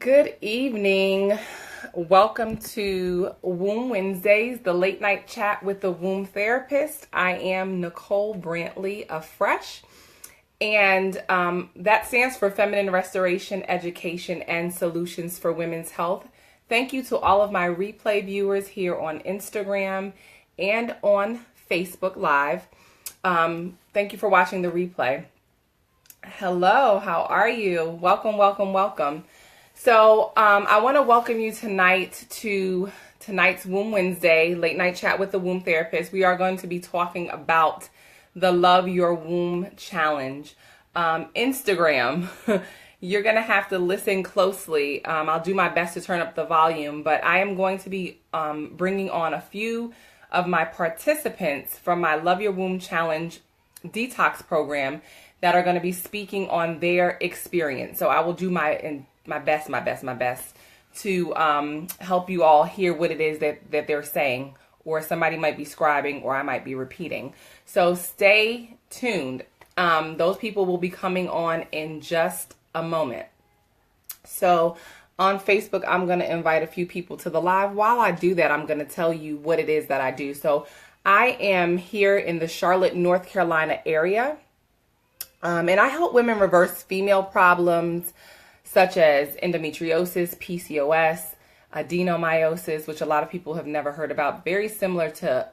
Good evening. Welcome to Womb Wednesdays, the late night chat with the womb therapist. I am Nicole Brantley of Fresh, and that stands for Feminine Restoration, Education, and Solutions for Women's Health. Thank you to all of my replay viewers here on Instagram and on Facebook Live. Thank you for watching the replay. Hello, how are you? Welcome, welcome, welcome. So I want to welcome you tonight to tonight's Womb Wednesday, late night chat with the womb therapist. We are going to be talking about the Love Your Womb Challenge. Instagram, you're going to have to listen closely. I'll do my best to turn up the volume, but I am going to be bringing on a few of my participants from my Love Your Womb Challenge Detox program that are going to be speaking on their experience. So I will do my best to help you all hear what it is that they're saying, or somebody might be scribing, or I might be repeating. So stay tuned. Those people will be coming on in just a moment. So on Facebook, I'm going to invite a few people to the live. While I do that, I'm going to tell you what it is that I do. So I am here in the Charlotte, North Carolina area. And I help women reverse female problems such as endometriosis, PCOS, adenomyosis, which a lot of people have never heard about. Very similar to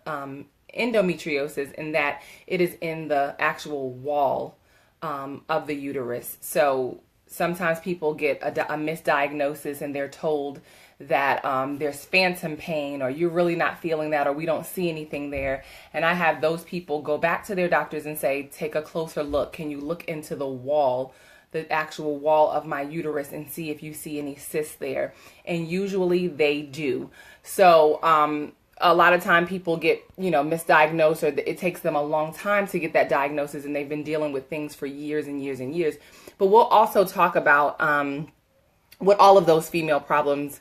endometriosis in that it is in the actual wall of the uterus. So sometimes people get a misdiagnosis and they're told that there's phantom pain, or you're really not feeling that, or we don't see anything there. And I have those people go back to their doctors and say, take a closer look. Can you look into the wall, the actual wall of my uterus, and see if you see any cysts there? And usually they do. So a lot of time people get, misdiagnosed, or it takes them a long time to get that diagnosis, and they've been dealing with things for years and years and years. But we'll also talk about what all of those female problems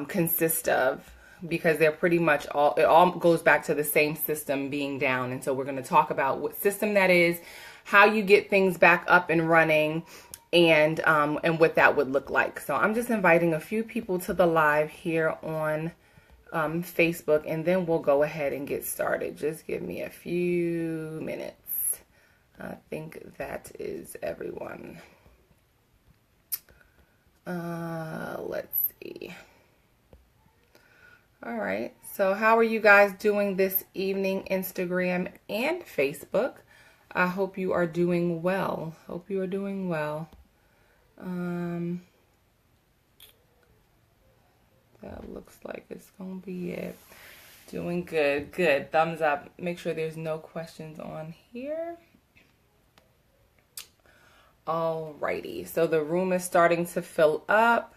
consist of, because they're pretty much it all goes back to the same system being down. And so we're going to talk about what system that is, how you get things back up and running, and what that would look like. So I'm just inviting a few people to the live here on Facebook, and then we'll go ahead and get started. Just give me a few minutes. I think that is everyone. Let's see. All right. So how are you guys doing this evening, Instagram and Facebook? I hope you are doing well. Hope you are doing well. That looks like it's going to be it. Doing good. Good. Thumbs up. Make sure there's no questions on here. Alrighty. So the room is starting to fill up,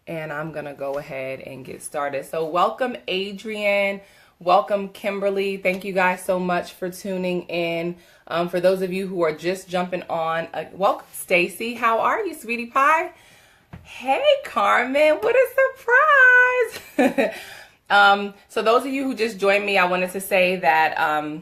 and I'm going to go ahead and get started. So welcome, Adrian. Welcome, Kimberly. Thank you guys so much for tuning in. For those of you who are just jumping on, welcome, Stacy. How are you, sweetie pie? Hey, Carmen. What a surprise. So those of you who just joined me, I wanted to say that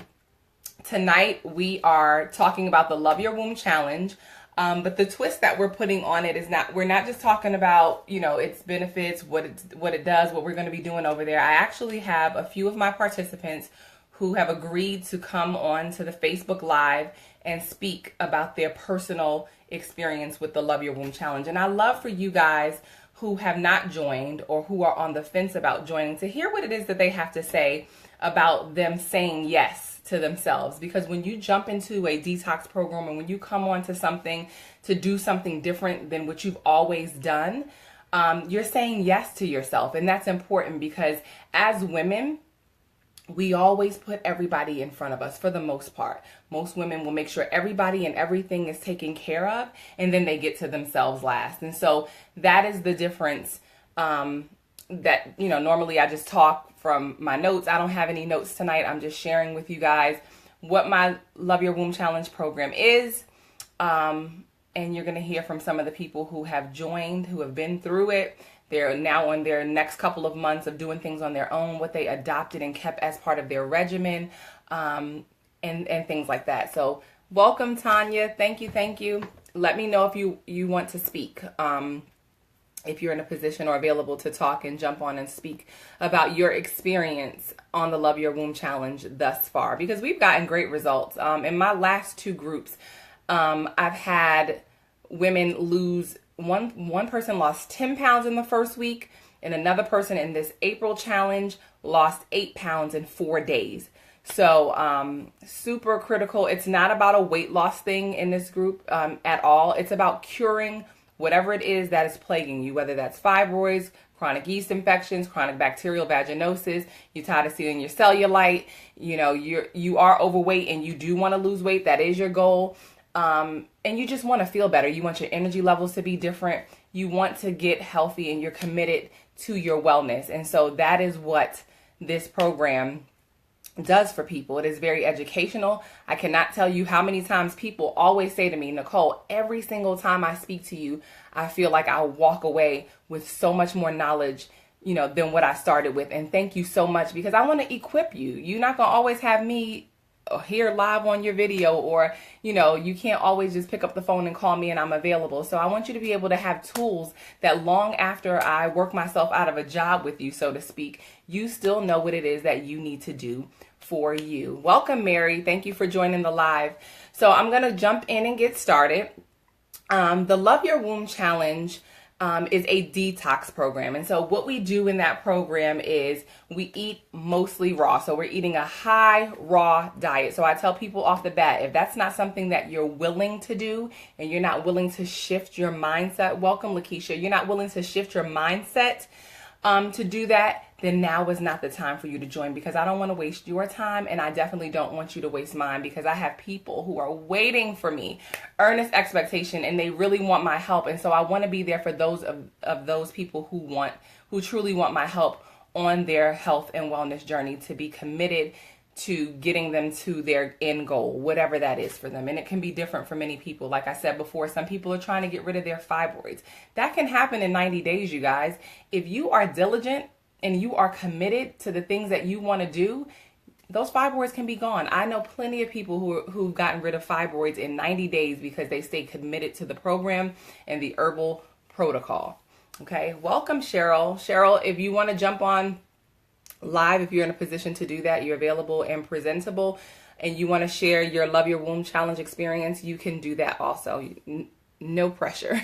tonight we are talking about the Love Your Womb Challenge. But the twist that we're putting on it is we're not just talking about, its benefits, what it does, what we're going to be doing over there. I actually have a few of my participants who have agreed to come on to the Facebook Live and speak about their personal experience with the Love Your Womb Challenge. And I love for you guys who have not joined, or who are on the fence about joining, to hear what it is that they have to say about them saying yes to themselves. Because when you jump into a detox program, and when you come on to something to do something different than what you've always done, you're saying yes to yourself. And that's important, because as women, we always put everybody in front of us for the most part. Most women will make sure everybody and everything is taken care of, and then they get to themselves last. And so that is the difference. That, normally I just talk from my notes. I don't have any notes tonight. I'm just sharing with you guys what my Love Your Womb Challenge program is. And you're going to hear from some of the people who have joined, who have been through it. They're now on their next couple of months of doing things on their own, what they adopted and kept as part of their regimen, and things like that. So welcome, Tanya. Thank you. Let me know if you want to speak. if you're in a position or available to talk and jump on and speak about your experience on the Love Your Womb Challenge thus far, because we've gotten great results. In my last two groups, I've had women lose, one person lost 10 pounds in the first week, and another person in this April challenge lost 8 pounds in 4 days. So super critical. It's not about a weight loss thing in this group at all. It's about curing whatever it is that is plaguing you, whether that's fibroids, chronic yeast infections, chronic bacterial vaginosis, you're tired of seeing your cellulite, you are overweight and you do want to lose weight. That is your goal. And you just want to feel better. You want your energy levels to be different. You want to get healthy and you're committed to your wellness. And so that is what this program does for people. It is very educational. I cannot tell you how many times people always say to me, Nicole, every single time I speak to you, I feel like I walk away with so much more knowledge, than what I started with. And thank you so much, because I want to equip you. You're not going to always have me here live on your video, or, you can't always just pick up the phone and call me and I'm available. So I want you to be able to have tools that long after I work myself out of a job with you, so to speak, you still know what it is that you need to do for you. Welcome, Mary. Thank you for joining the live. So I'm going to jump in and get started. The Love Your Womb Challenge is a detox program. And so what we do in that program is we eat mostly raw. So we're eating a high raw diet. So I tell people off the bat, if that's not something that you're willing to do and you're not willing to shift your mindset, welcome, Lakeisha, you're not willing to shift your mindset to do that, then now is not the time for you to join, because I don't want to waste your time and I definitely don't want you to waste mine, because I have people who are waiting for me, earnest expectation, and they really want my help. And so I want to be there for those of those people who truly want my help on their health and wellness journey, to be committed to getting them to their end goal, whatever that is for them. And it can be different for many people. Like I said before, some people are trying to get rid of their fibroids. That can happen in 90 days, you guys. If you are diligent and you are committed to the things that you want to do, those fibroids can be gone. I know plenty of people who've gotten rid of fibroids in 90 days because they stay committed to the program and the herbal protocol. Okay, welcome, Cheryl. Cheryl, if you want to jump on live, if you're in a position to do that, you're available and presentable, and you want to share your Love Your Womb Challenge experience, you can do that also. No pressure.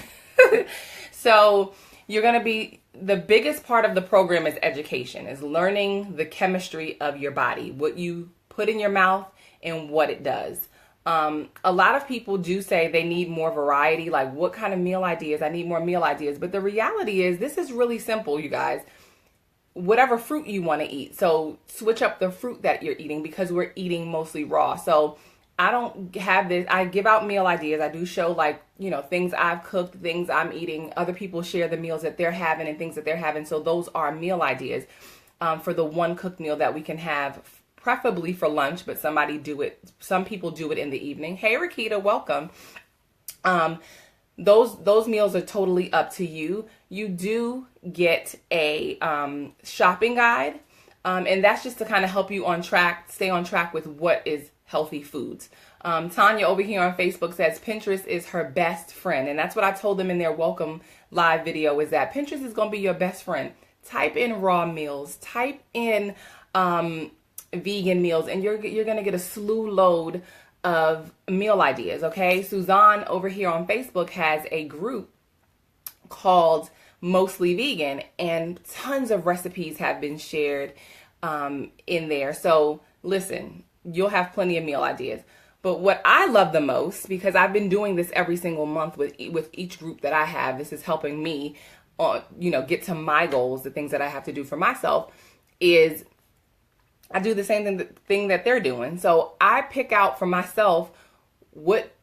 So you're going to be, the biggest part of the program is education, is learning the chemistry of your body, what you put in your mouth and what it does. A lot of people do say they need more variety, like what kind of meal ideas? I need more meal ideas. But the reality is this is really simple, you guys. Whatever fruit you want to eat. So switch up the fruit that you're eating, because we're eating mostly raw. So I don't have this, I give out meal ideas. I do show things I've cooked, things I'm eating. Other people share the meals that they're having and things that they're having. So those are meal ideas for the one cooked meal that we can have, preferably for lunch, but some people do it in the evening. Hey, Rakita, welcome. Those meals are totally up to you. You do get a shopping guide, and that's just to kind of help you stay on track with what is healthy foods. Tanya over here on Facebook says Pinterest is her best friend, and that's what I told them in their welcome live video, is that Pinterest is going to be your best friend. Type in raw meals, type in vegan meals, and you're going to get a slew load of meal ideas. Okay, Suzanne over here on Facebook has a group called Mostly Vegan, and tons of recipes have been shared in there. So listen, you'll have plenty of meal ideas. But what I love the most, because I've been doing this every single month with each group that I have, this is helping me get to my goals, the things that I have to do for myself, is I do the same thing that they're doing. So I pick out for myself what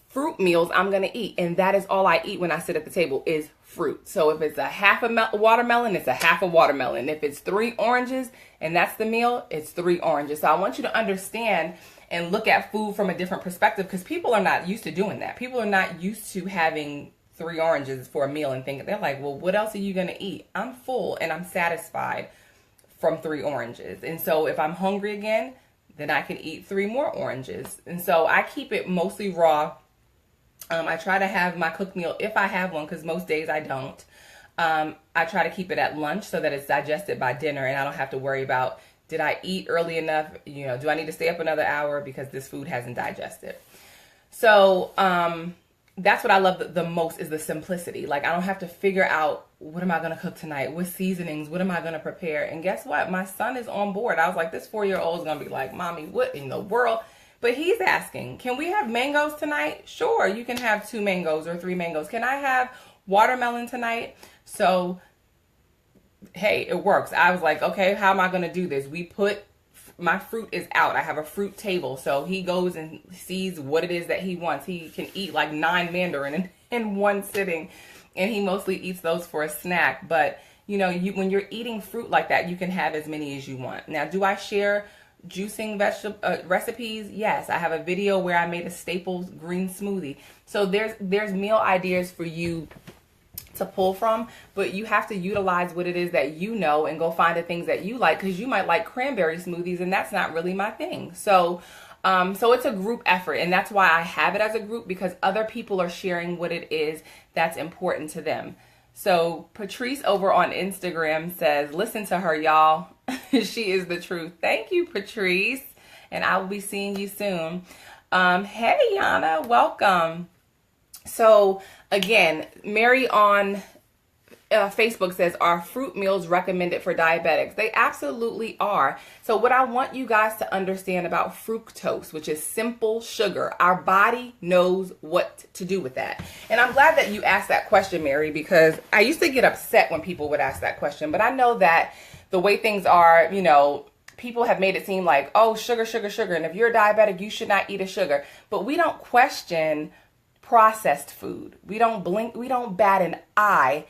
fruit meals I'm going to eat. And that is all I eat when I sit at the table is fruit. So if it's a half a watermelon, it's a half a watermelon. If it's 3 oranges and that's the meal, it's 3 oranges. So I want you to understand and look at food from a different perspective, because people are not used to doing that. People are not used to having 3 oranges for a meal and think, they're like, well, what else are you going to eat? I'm full and I'm satisfied from 3 oranges. And so if I'm hungry again, then I can eat 3 more oranges. And so I keep it mostly raw. I try to have my cooked meal if I have one, because most days I don't. I try to keep it at lunch so that it's digested by dinner and I don't have to worry about, did I eat early enough? You know, do I need to stay up another hour because this food hasn't digested? So that's what I love the most, is the simplicity. Like, I don't have to figure out, what am I going to cook tonight? What seasonings? What am I going to prepare? And guess what? My son is on board. I was like, this 4-year-old is going to be like, Mommy, what in the world? But he's asking, can we have mangoes tonight? Sure, you can have 2 mangoes or 3 mangoes. Can I have watermelon tonight? So, hey, it works. I was like, okay, how am I going to do this? My fruit is out. I have a fruit table. So he goes and sees what it is that he wants. He can eat like 9 mandarin in one sitting, and he mostly eats those for a snack. But, you know, when you're eating fruit like that, you can have as many as you want. Now, do I share juicing vegetable recipes? Yes, I have a video where I made a Staples green smoothie. So there's meal ideas for you to pull from, but you have to utilize what it is that you know and go find the things that you like, because you might like cranberry smoothies and that's not really my thing. So it's a group effort, and that's why I have it as a group, because other people are sharing what it is that's important to them. So Patrice over on Instagram says, listen to her, y'all. She is the truth. Thank you, Patrice. And I will be seeing you soon. Hey, Yana, welcome. So again, Mary on Facebook says, are fruit meals recommended for diabetics? They absolutely are. So what I want you guys to understand about fructose, which is simple sugar, our body knows what to do with that. And I'm glad that you asked that question, Mary, because I used to get upset when people would ask that question. But I know that the way things are, you know, people have made it seem like, oh, sugar, sugar, sugar. And if you're a diabetic, you should not eat a sugar. But we don't question processed food. We don't bat an eye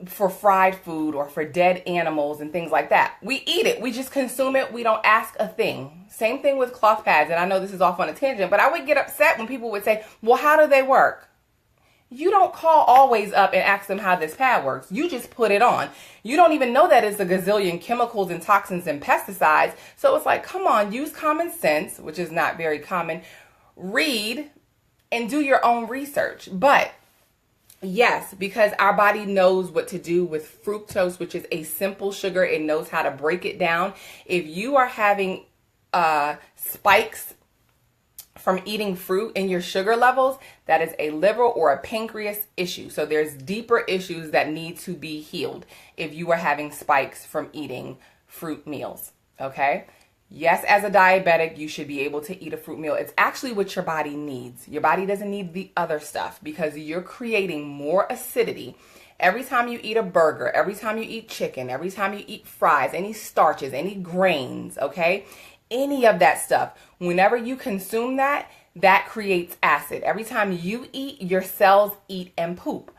for fried food or for dead animals and things like that. We eat it. We just consume it. We don't ask a thing. Same thing with cloth pads. And I know this is off on a tangent, but I would get upset when people would say, well, how do they work? You don't call Always up and ask them how this pad works. You just put it on. You don't even know that it's a gazillion chemicals and toxins and pesticides. So it's like, come on, use common sense, which is not very common. Read and do your own research. But yes, because our body knows what to do with fructose, which is a simple sugar. It knows how to break it down. If you are having spikes from eating fruit in your sugar levels, that is a liver or a pancreas issue. So there's deeper issues that need to be healed if you are having spikes from eating fruit meals. Okay? Yes, as a diabetic, you should be able to eat a fruit meal. It's actually what your body needs. Your body doesn't need the other stuff, because you're creating more acidity every time you eat a burger, every time you eat chicken, every time you eat fries, any starches, any grains, okay? Any of that stuff. Whenever you consume that, that creates acid. Every time you eat, your cells eat and poop.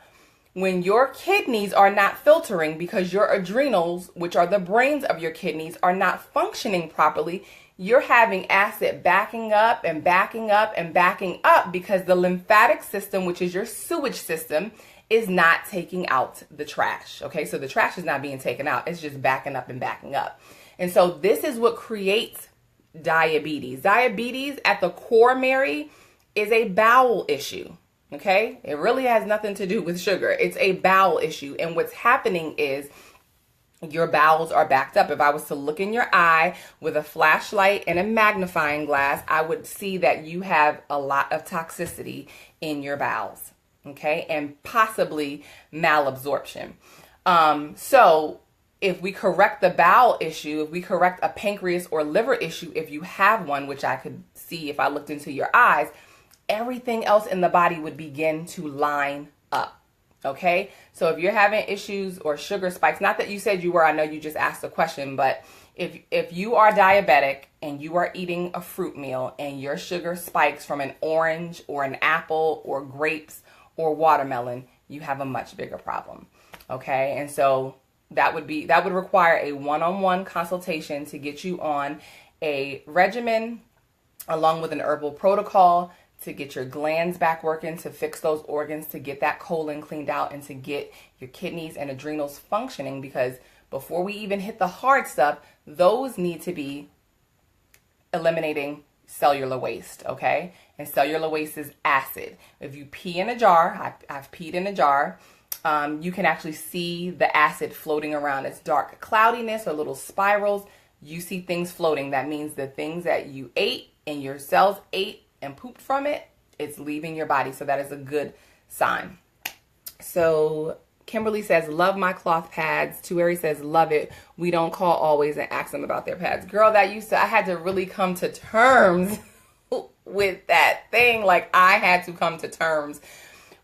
When your kidneys are not filtering because your adrenals, which are the brains of your kidneys, are not functioning properly, you're having acid backing up and backing up and backing up because the lymphatic system, which is your sewage system, is not taking out the trash. Okay, so the trash is not being taken out. It's just backing up and backing up. And so this is what creates diabetes. Diabetes at the core, Mary, is a bowel issue. Okay, it really has nothing to do with sugar. It's a bowel issue. And what's happening is your bowels are backed up. If I was to look in your eye with a flashlight and a magnifying glass, I would see that you have a lot of toxicity in your bowels. Okay, and possibly malabsorption. So if we correct the bowel issue, if we correct a pancreas or liver issue, if you have one, which I could see if I looked into your eyes, everything else in the body would begin to line up. Okay, so if you're having issues or sugar spikes, not that you said you were, I know you just asked a question, but if you are diabetic and you are eating a fruit meal and your sugar spikes from an orange or an apple or grapes or watermelon, you have a much bigger problem. Okay, and so that would require a one-on-one consultation to get you on a regimen along with an herbal protocol to get your glands back working, to fix those organs, to get that colon cleaned out, and to get your kidneys and adrenals functioning, because before we even hit the hard stuff, those need to be eliminating cellular waste, okay? And cellular waste is acid. If you pee in a jar, I've peed in a jar, You can actually see the acid floating around. It's dark cloudiness or little spirals. You see things floating. That means the things that you ate and your cells ate and pooped from it, it's leaving your body. So that is a good sign. So Kimberly says, love my cloth pads. Tueri says, love it. We don't call always and ask them about their pads. Girl, I had to really come to terms with that thing. Like, I had to come to terms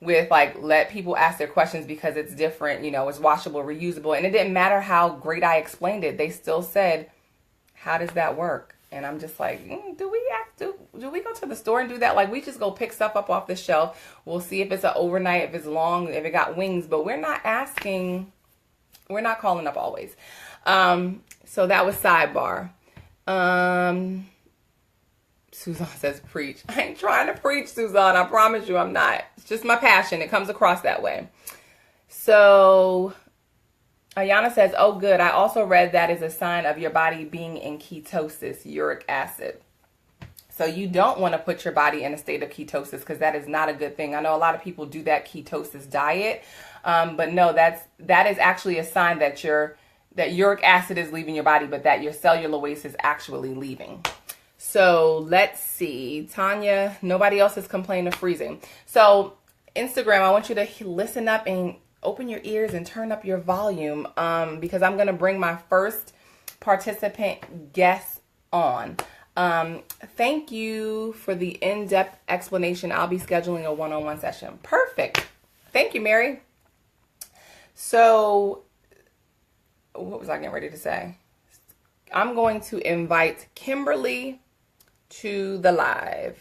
with, like, let people ask their questions because it's different. You know, it's washable, reusable. And it didn't matter how great I explained it. They still said, how does that work? And I'm just like, do we go to the store and do that? Like, we just go pick stuff up off the shelf. We'll see if it's an overnight, if it's long, if it got wings. But we're not asking. We're not calling up always. So that was sidebar. Suzanne says, preach. I ain't trying to preach, Suzanne. I promise you I'm not. It's just my passion. It comes across that way. So Ayana says, oh, good. I also read that is a sign of your body being in ketosis, uric acid. So you don't want to put your body in a state of ketosis because that is not a good thing. I know a lot of people do that ketosis diet, but no, that is actually a sign that uric acid is leaving your body, but that your cellular waste is actually leaving. So let's see. Tanya, nobody else is complaining of freezing. So Instagram, I want you to listen up and open your ears and turn up your volume because I'm going to bring my first participant guest on. Thank you for the in-depth explanation. I'll be scheduling a one-on-one session. Perfect. Thank you, Mary. So what was I getting ready to say? I'm going to invite Kimberly to the live.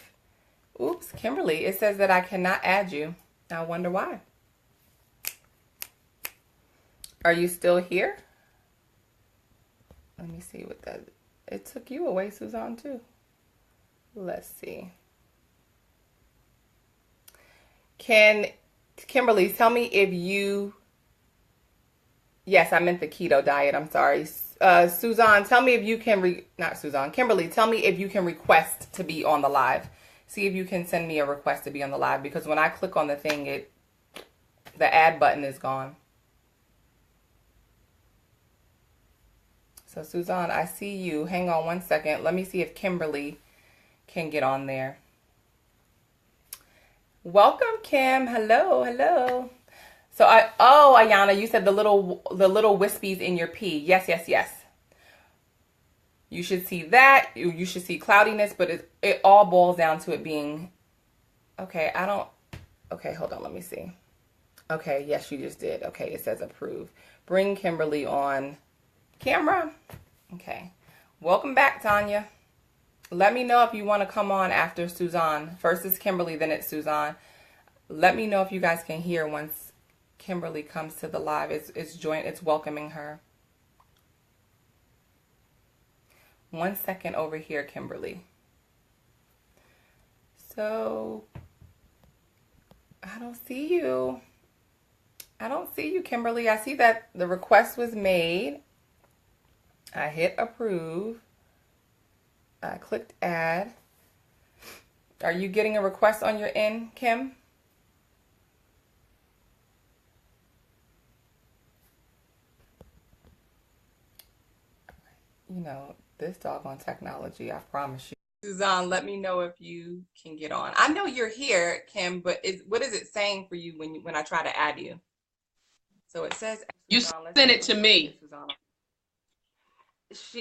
Oops, Kimberly, it says that I cannot add you. I wonder why. Are you still here? Let me see what that. It took you away, Suzanne, too. Let's see. Kimberly, tell me if you. Yes, I meant the keto diet. I'm sorry. Suzanne, tell me if you can. Not Suzanne. Kimberly, tell me if you can request to be on the live. See if you can send me a request to be on the live because when I click on the thing, the add button is gone. So Suzanne, I see you. Hang on one second. Let me see if Kimberly can get on there. Welcome, Kim. Hello, hello. So Ayana, you said the little wispies in your pee. Yes, yes, yes. You should see that. You should see cloudiness, but it all boils down to it being, okay, okay, hold on, let me see. Okay, yes, you just did. Okay, it says approve. Bring Kimberly on camera. Okay. Welcome back, Tanya. Let me know if you want to come on after Suzanne. First is Kimberly, then it's Suzanne. Let me know if you guys can hear once Kimberly comes to the live. It's welcoming her. 1 second over here, Kimberly. So, I don't see you. I don't see you, Kimberly. I see that the request was made. I hit approve. I clicked add. Are you getting a request on your end, Kim? You know, this doggone technology, I promise you. Suzanne, let me know if you can get on. I know you're here, Kim, but what is it saying for you when I try to add you? So it says you sent it to me.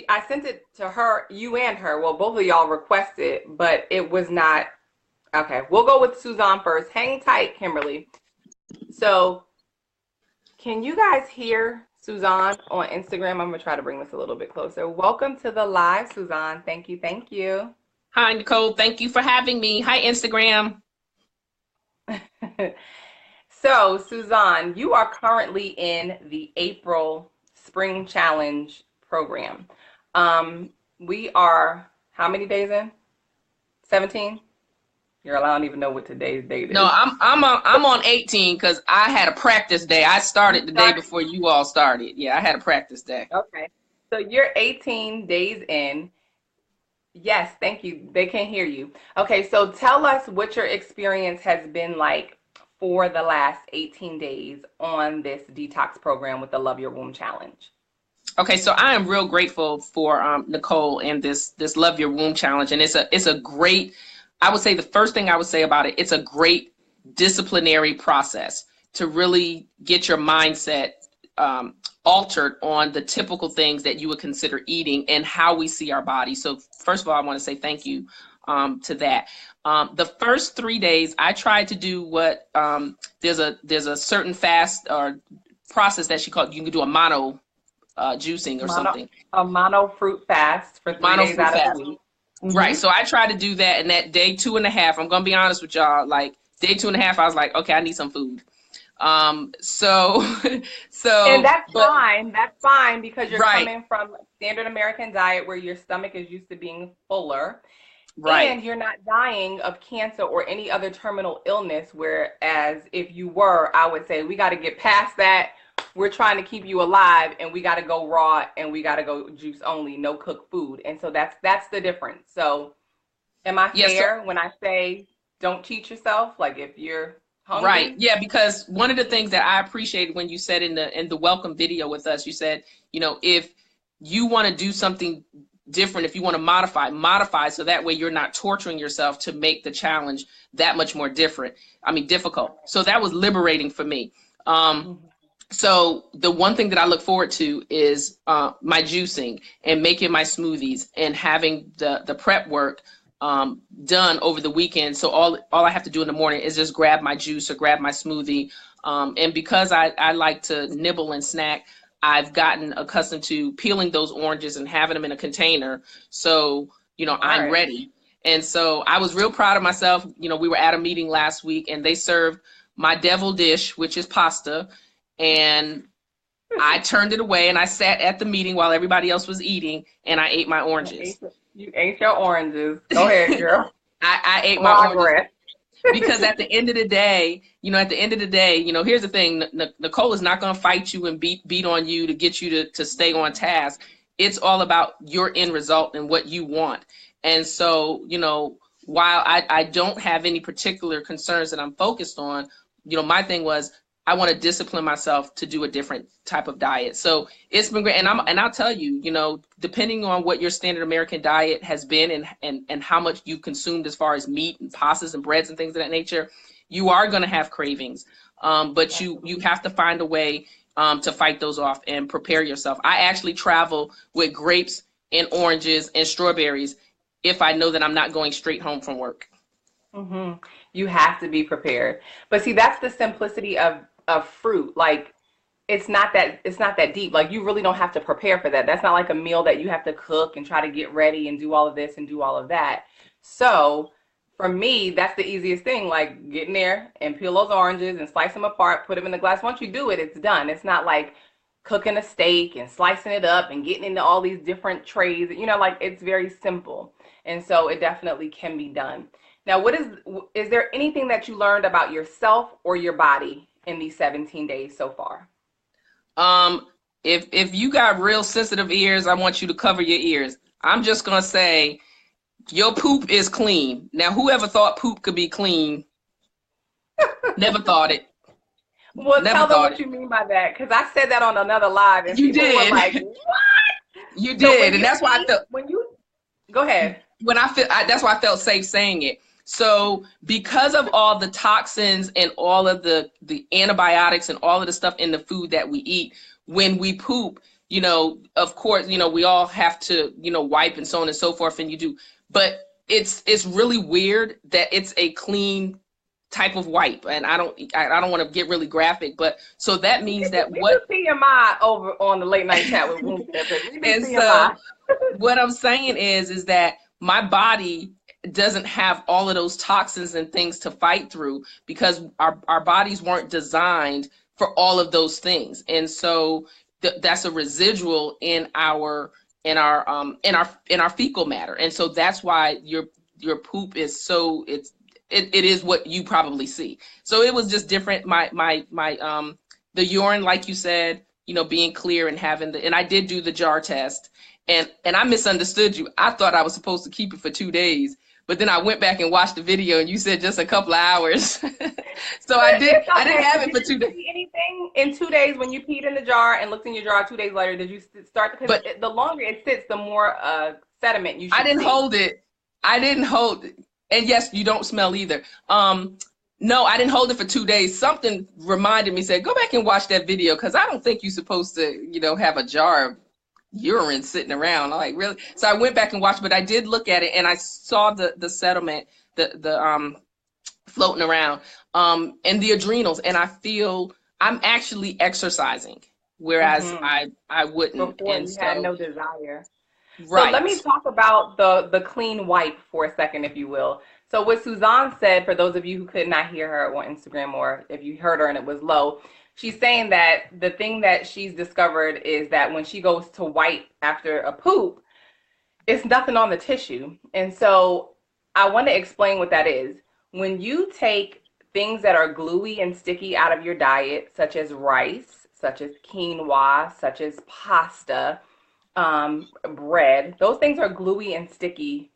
I sent it to her, you and her. Well, both of y'all requested, but it was not. Okay, we'll go with Suzanne first. Hang tight, Kimberly. So, can you guys hear Suzanne on Instagram? I'm gonna try to bring this a little bit closer. Welcome to the live, Suzanne. Thank you, thank you. Hi, Nicole. Thank you for having me. Hi, Instagram. So, Suzanne, you are currently in the April Spring Challenge program. We are how many days in? 17? Girl, I don't even know what today's date is. No, I'm on 18 because I had a practice day. I started the day before you all started. Yeah, I had a practice day. Okay. So you're 18 days in. Yes, thank you. They can hear you. Okay, so tell us what your experience has been like for the last 18 days on this detox program with the Love Your Womb Challenge? Okay, so I am real grateful for Nicole and this Love Your Womb Challenge, and it's a great. I would say the first thing I would say about it, it's a great disciplinary process to really get your mindset altered on the typical things that you would consider eating and how we see our body. So first of all, I want to say thank you to that. The first 3 days, I tried to do what there's a certain fast or process that she called. You can do a mono juicing or something. A mono fruit fast for 3 days out of the week. Mm-hmm. Right. So I tried to do that, and that day 2.5, I'm gonna be honest with y'all. Like day 2.5, I was like, okay, I need some food. So and that's fine. That's fine because you're right. coming from standard American diet where your stomach is used to being fuller. Right. And you're not dying of cancer or any other terminal illness. Whereas if you were, I would say we got to get past that. We're trying to keep you alive, and we got to go raw, and we got to go juice only, no cooked food. And so that's the difference. So am I fair when I say don't cheat yourself? Like if you're hungry? Right. Yeah, because one of the things that I appreciated when you said in the welcome video with us, you said, if you want to do something different, if you want to modify so that way you're not torturing yourself to make the challenge that much more difficult. So that was liberating for me. So the one thing that I look forward to is my juicing and making my smoothies and having the prep work done over the weekend. So all I have to do in the morning is just grab my juice or grab my smoothie. And because I like to nibble and snack, I've gotten accustomed to peeling those oranges and having them in a container. So, I'm ready. And so I was real proud of myself. We were at a meeting last week and they served my devil dish, which is pasta. And I turned it away and I sat at the meeting while everybody else was eating and I ate my oranges. You ate your oranges. Go ahead, girl. I ate my oranges. Because at the end of the day, here's the thing. Nicole is not going to fight you and beat on you to get you to stay on task. It's all about your end result and what you want. And so, while I don't have any particular concerns that I'm focused on, my thing was I want to discipline myself to do a different type of diet. So it's been great. And I'll tell you, depending on what your standard American diet has been and how much you've consumed as far as meat and pastas and breads and things of that nature, you are going to have cravings. But you have to find a way to fight those off and prepare yourself. I actually travel with grapes and oranges and strawberries if I know that I'm not going straight home from work. Mm-hmm. You have to be prepared. But see, that's the simplicity of fruit. Like it's not that deep. Like you really don't have to prepare for that. That's not like a meal that you have to cook and try to get ready and do all of this and do all of that. So for me, that's the easiest thing, like get in there and peel those oranges and slice them apart, put them in the glass. Once you do it, it's done. It's not like cooking a steak and slicing it up and getting into all these different trays. Like it's very simple. And so it definitely can be done. Now, is there anything that you learned about yourself or your body in these 17 days so far? If you got real sensitive ears, I want you to cover your ears. I'm just going to say your poop is clean. Now, whoever thought poop could be clean? Never thought it. Well, tell them what you mean by that, because I said that on another live and you people did. were like, what? You did, and that's why I felt. Go ahead. That's why I felt safe saying it. So because of all the toxins and all of the antibiotics and all of the stuff in the food that we eat, when we poop, of course, we all have to, wipe and so on and so forth, and you do. But it's really weird that it's a clean type of wipe, and I don't want to get really graphic, but so that means that what TMI over on the late night chat with Womb Therapist. And so what I'm saying is that my body doesn't have all of those toxins and things to fight through because our bodies weren't designed for all of those things. And so that's a residual in our fecal matter. And so that's why your poop is so it is what you probably see. So it was just different. The urine, like you said, being clear and having and I did do the jar test and I misunderstood you. I thought I was supposed to keep it for 2 days. but then I went back and watched the video, and you said just a couple of hours. So It's I didn't okay. have it Did for you 2 days. see anything in 2 days when you peed in the jar and looked in your jar 2 days later? Did you start? Because But the longer it sits, the more sediment you I should didn't see. hold it. I didn't hold it. And yes, you don't smell either. No, I didn't hold it for 2 days. Something reminded me, said, go back and watch that video, because I don't think you're supposed to, have a jar of urine sitting around. I'm like, really? So I went back and watched, but I did look at it, and I saw the sediment, the floating around, and the adrenals, and I feel I'm actually exercising, whereas Mm-hmm. I wouldn't. Before And you had so, no desire. So let me right. talk about the clean wipe for a second, if you will. So what Suzanne said, for those of you who could not hear her on Instagram, or if you heard her and it was low, she's saying that the thing that she's discovered is that when she goes to wipe after a poop, it's nothing on the tissue. And so I want to explain what that is. When you take things that are gluey and sticky out of your diet, such as rice, such as quinoa, such as pasta, bread, those things are gluey and sticky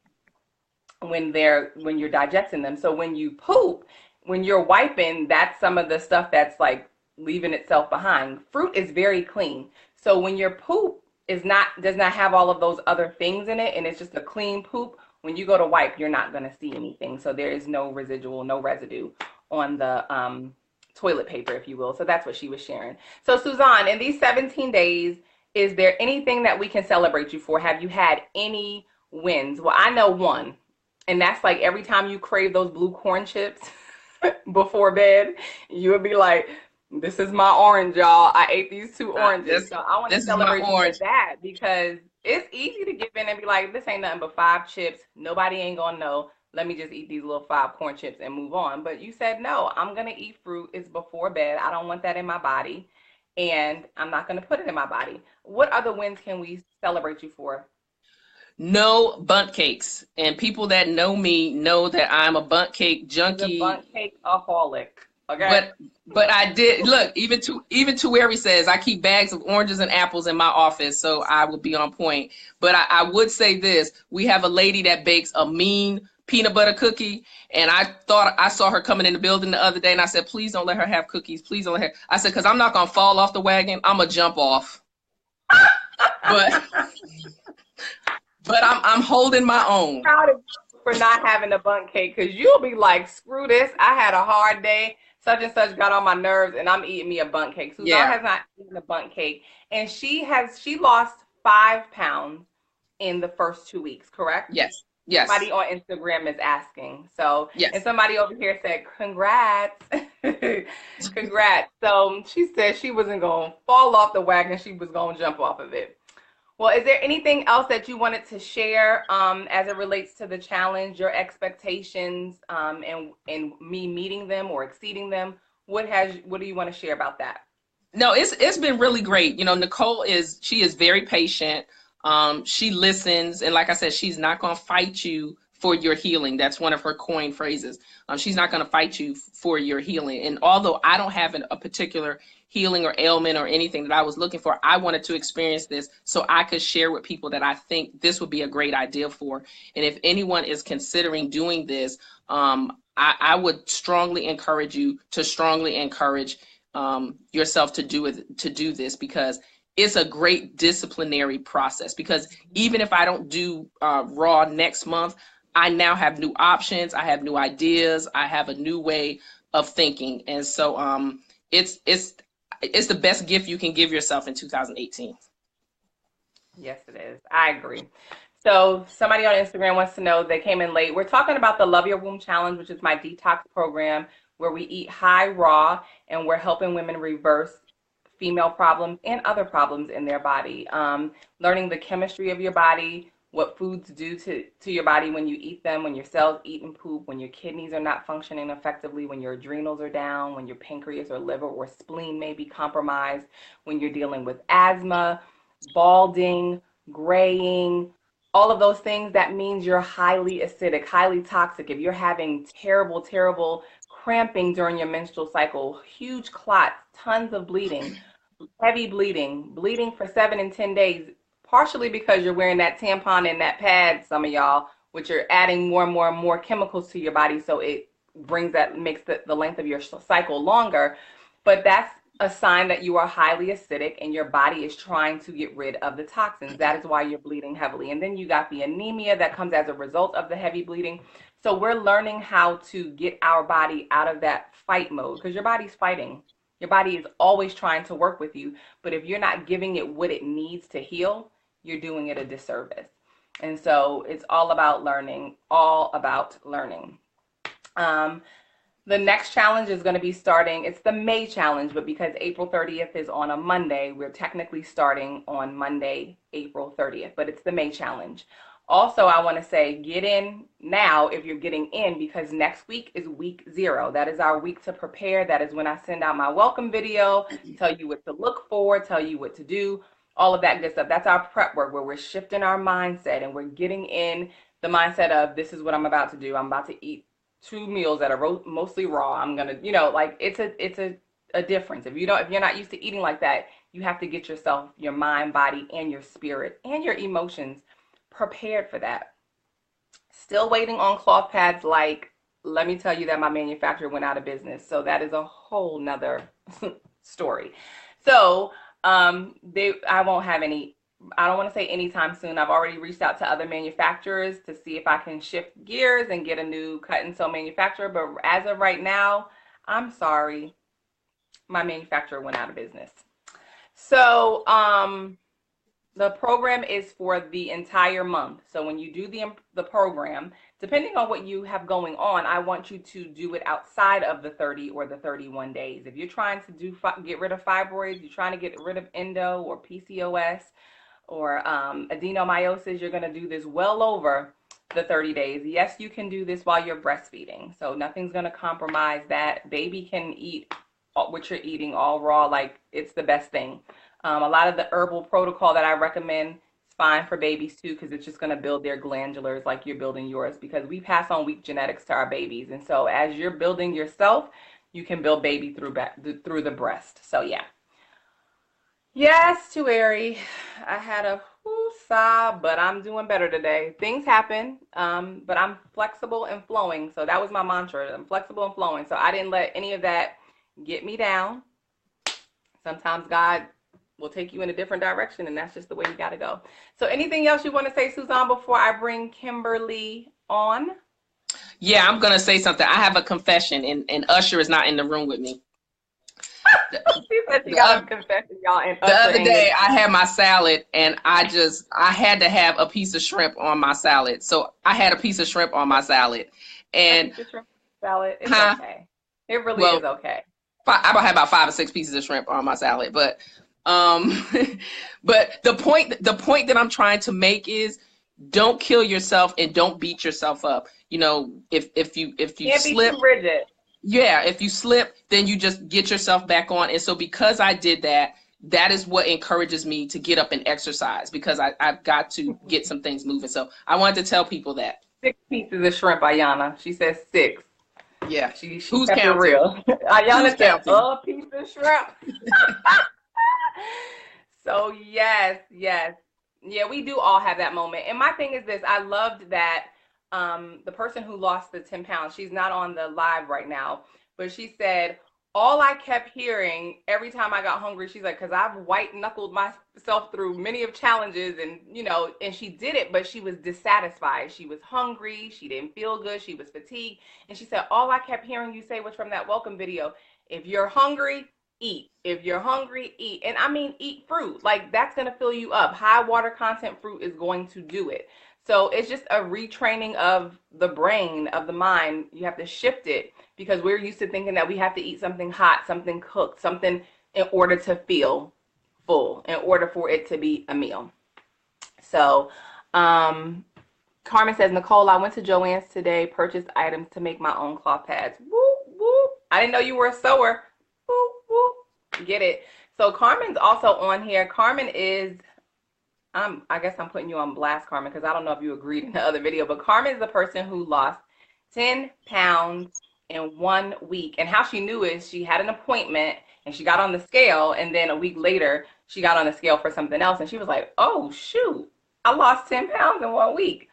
when you're digesting them. So when you poop, when you're wiping, that's some of the stuff that's like leaving itself behind. Fruit is very clean. So when your poop does not have all of those other things in it, and it's just a clean poop, when you go to wipe, you're not going to see anything. So there is no residue on the toilet paper, if you will. So that's what she was sharing. So Suzanne, in these 17 days, is there anything that we can celebrate you for? Have you had any wins? Well, I know one, and that's like every time you crave those blue corn chips before bed, you would be like, this is my orange, y'all. I ate these two oranges. This So I want to this is my celebrate you for orange. that, because it's easy to give in and be like, this ain't nothing but 5 chips. Nobody ain't gonna know. Let me just eat these little 5 corn chips and move on. But you said, no, I'm gonna eat fruit. It's before bed. I don't want that in my body. And I'm not gonna put it in my body. What other wins can we celebrate you for? No bunt cakes. And people that know me know that I'm a bunt cake She's a junkie. bundt cake aholic. Okay. But I did look, even to where he says I keep bags of oranges and apples in my office, so I would be on point. But I would say this: we have a lady that bakes a mean peanut butter cookie, and I thought I saw her coming in the building the other day, and I said, please don't let her have cookies. Please don't let her. I said, because I'm not gonna fall off the wagon. I'm gonna jump off. But I'm holding my own. Proud of you for not having a bundt cake, because you'll be like, screw this. I had a hard day. Such and such got on my nerves, and I'm eating me a bundt cake. Suzanne Yeah. has not eaten a bundt cake, and she lost 5 pounds in the first 2 weeks, correct? Yes. Yes. Somebody on Instagram is asking. So, and Yes. somebody over here said, congrats. Congrats. So she said she wasn't going to fall off the wagon. She was going to jump off of it. Well, is there anything else that you wanted to share as it relates to the challenge, your expectations, and me meeting them or exceeding them? What do you want to share about that? No, it's been really great. Nicole she is very patient. She listens, and like I said, she's not going to fight you for your healing. That's one of her coined phrases. She's not going to fight you for your healing. And although I don't have a particular healing or ailment or anything that I was looking for, I wanted to experience this so I could share with people that I think this would be a great idea for. And if anyone is considering doing this, I would strongly encourage you to strongly encourage yourself to do this, because it's a great disciplinary process. Because even if I don't do raw next month, I now have new options, I have new ideas, I have a new way of thinking. And so it's the best gift you can give yourself in 2018. Yes, it is. I agree. So somebody on Instagram wants to know, they came in late. We're talking about the Love Your Womb Challenge, which is my detox program where we eat high raw, and we're helping women reverse female problems and other problems in their body. Learning the chemistry of your body, what foods do to your body when you eat them, when your cells eat and poop, when your kidneys are not functioning effectively, when your adrenals are down, when your pancreas or liver or spleen may be compromised, when you're dealing with asthma, balding, graying, all of those things. That means you're highly acidic, highly toxic. If you're having terrible, terrible cramping during your menstrual cycle, huge clots, tons of bleeding, heavy bleeding for 7 and 10 days, partially because you're wearing that tampon and that pad, some of y'all, which are adding more and more and more chemicals to your body. So it makes the length of your cycle longer. But that's a sign that you are highly acidic and your body is trying to get rid of the toxins. That is why you're bleeding heavily. And then you got the anemia that comes as a result of the heavy bleeding. So we're learning how to get our body out of that fight mode, because your body's fighting. Your body is always trying to work with you. But if you're not giving it what it needs to heal, you're doing it a disservice. And so it's all about learning, all about learning. The next challenge is going to be starting, it's the May challenge, but because April 30th is on a Monday, we're technically starting on Monday, April 30th, but it's the May challenge. Also, I want to say get in now if you're getting in, because next week is week 0. That is our week to prepare. That is when I send out my welcome video, tell you what to look for, tell you what to do, all of that good stuff. That's our prep work, where we're shifting our mindset and we're getting in the mindset of, this is what I'm about to do. I'm about to eat 2 meals that are mostly raw. I'm gonna, like it's a difference. If you're not used to eating like that, you have to get yourself, your mind, body, and your spirit and your emotions prepared for that. Still waiting on cloth pads. Like, let me tell you that my manufacturer went out of business. So that is a whole nother story. So I won't have any, I don't want to say anytime soon. I've already reached out to other manufacturers to see if I can shift gears and get a new cut and sew manufacturer. But as of right now, I'm sorry, my manufacturer went out of business. So the program is for the entire month. So when you do the program, depending on what you have going on, I want you to do it outside of the 30 or the 31 days. If you're trying to get rid of fibroids, you're trying to get rid of endo or PCOS, or adenomyosis, you're going to do this well over the 30 days. Yes, you can do this while you're breastfeeding. So nothing's going to compromise that. Baby can eat what you're eating all raw, like it's the best thing. A lot of the herbal protocol that I recommend is fine for babies too, because it's just going to build their glandulars like you're building yours, because we pass on weak genetics to our babies. And so as you're building yourself, you can build baby through the breast. So yeah. Yes, Tueri, I had a sob, but I'm doing better today. Things happen, but I'm flexible and flowing. So that was my mantra. I'm flexible and flowing. So I didn't let any of that get me down. Sometimes God will take you in a different direction, and that's just the way you got to go. So anything else you want to say, Suzanne, before I bring Kimberly on? Yeah, I'm going to say something. I have a confession, and Usher is not in the room with me. She said she got a confession, y'all. And the other day, I had my salad, and I had to have a piece of shrimp on my salad. So I had a piece of shrimp on my salad, and shrimp salad, it's okay. It really is okay. I have about 5 or 6 pieces of shrimp on my salad, but but the point that I'm trying to make is, don't kill yourself and don't beat yourself up. If you can't slip, be too rigid. Yeah, if you slip, then you just get yourself back on. And so because I did that, that is what encourages me to get up and exercise, because I've got to get some things moving. So I wanted to tell people that. 6 pieces of shrimp, Ayana. She says 6. Yeah. She Who's kept counting? it real. Ayana said a piece of shrimp. So yes. Yeah, we do all have that moment. And my thing is this, I loved that the person who lost the 10 pounds, she's not on the live right now, but she said, all I kept hearing every time I got hungry, she's like, because I've white knuckled myself through many of challenges, and and she did it, but she was dissatisfied. She was hungry. She didn't feel good. She was fatigued. And she said, all I kept hearing you say was from that welcome video, if you're hungry, eat. If you're hungry, eat. And I mean, eat fruit. Like, that's going to fill you up. High water content fruit is going to do it. So it's just a retraining of the brain, of the mind. You have to shift it, because we're used to thinking that we have to eat something hot, something cooked, something in order to feel full, in order for it to be a meal. So Carmen says, Nicole, I went to Joann's today, purchased items to make my own cloth pads. Woo, woo. I didn't know you were a sewer. Woo, woo. Get it. So Carmen's also on here. Carmen is... I guess I'm putting you on blast, Carmen, because I don't know if you agreed in the other video, but Carmen is the person who lost 10 pounds in 1 week. And how she knew is she had an appointment and she got on the scale, and then a week later she got on the scale for something else, and she was like, oh shoot, I lost 10 pounds in 1 week.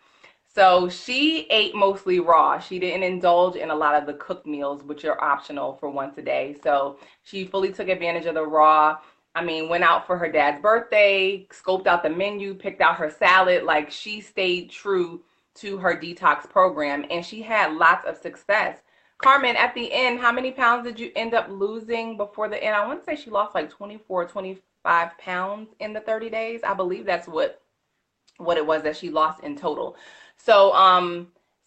So she ate mostly raw. She didn't indulge in a lot of the cooked meals, which are optional for once a day. So she fully took advantage of the raw. I mean, went out for her dad's birthday, scoped out the menu, picked out her salad. Like, she stayed true to her detox program, and she had lots of success. Carmen, at the end, how many pounds did you end up losing before the end? I want to say she lost like 24, 25 pounds in the 30 days. I believe that's what it was that she lost in total. So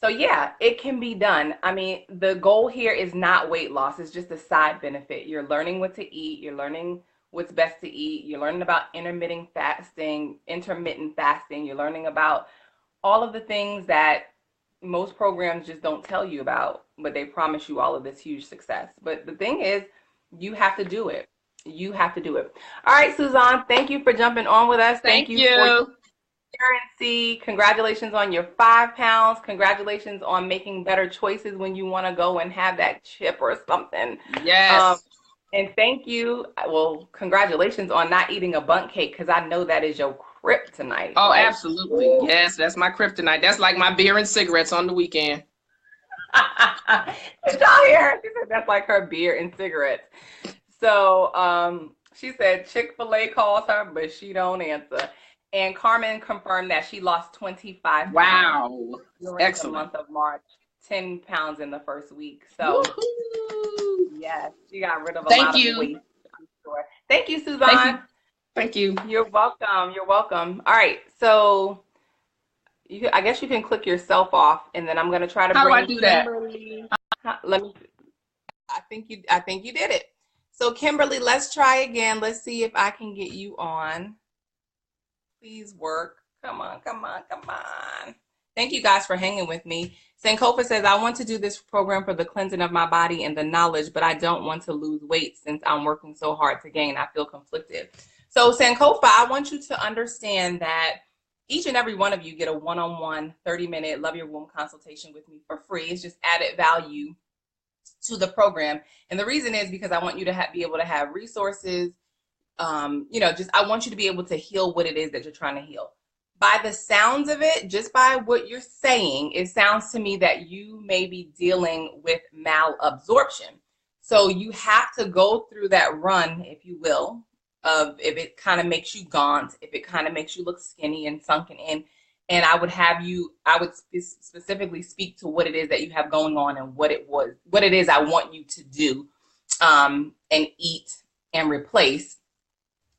so yeah, it can be done. I mean, the goal here is not weight loss. It's just a side benefit. You're learning what to eat, you're learning what's best to eat, you're learning about intermittent fasting, you're learning about all of the things that most programs just don't tell you about, but they promise you all of this huge success. But the thing is, you have to do it. You have to do it. All right, Suzanne, thank you for jumping on with us. Thank Thank you for you. transparency. Congratulations on your 5 pounds. Congratulations on making better choices when you want to go and have that chip or something. Um, Yes. and thank you. Well, congratulations on not eating a bundt cake, because I know that is your kryptonite. Oh, Like, absolutely. woo. Yes, that's my kryptonite. That's like my beer and cigarettes on the weekend. Did y'all hear? She said that's like her beer and cigarettes. So she said Chick-fil-A calls her, but she don't answer. And Carmen confirmed that she lost 25 pounds Wow. during the Excellent. month of March, 10 pounds in the first week. So Woohoo. yes, she got rid of a Thank lot of you. waste, I'm sure. Thank you, Thank you. Suzanne. Thank you. You're welcome. You're welcome. All right. So I guess you can click yourself off, and then I'm gonna try to How do I bring do that? Kimberly. Let me. I think you did it. So Kimberly, let's try again. Let's see if I can get you on. Please work. Come on, come on, come on. Thank you guys for hanging with me. Sankofa says, I want to do this program for the cleansing of my body and the knowledge, but I don't want to lose weight since I'm working so hard to gain. I feel conflicted. So Sankofa, I want you to understand that each and every one of you get a one-on-one 30-minute Love Your Womb consultation with me for free. It's just added value to the program. And the reason is because I want you to be able to have resources. Just I want you to be able to heal what it is that you're trying to heal. By the sounds of it, just by what you're saying, it sounds to me that you may be dealing with malabsorption. So you have to go through that run, if you will, of if it kind of makes you gaunt, if it kind of makes you look skinny and sunken in. And I would specifically speak to what it is that you have going on and what it is I want you to do, and eat and replace,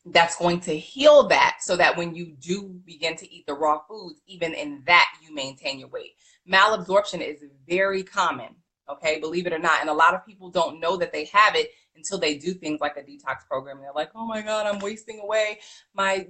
that's going to heal that, so that when you do begin to eat the raw foods, even in that, you maintain your weight. Malabsorption is very common, okay, believe it or not. And a lot of people don't know that they have it until they do things like a detox program. And they're like, oh my God, I'm wasting away my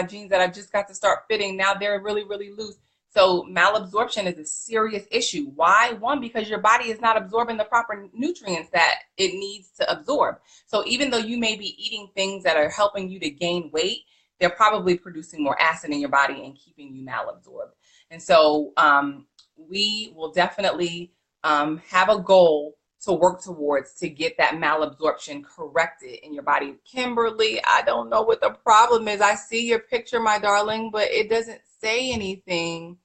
jeans that I just got to start fitting. Now they're really, really loose. So malabsorption is a serious issue. Why? One, because your body is not absorbing the proper nutrients that it needs to absorb. So even though you may be eating things that are helping you to gain weight, they're probably producing more acid in your body and keeping you malabsorbed. And so we will definitely have a goal to work towards to get that malabsorption corrected in your body. Kimberly, I don't know what the problem is. I see your picture, my darling, but it doesn't say anything.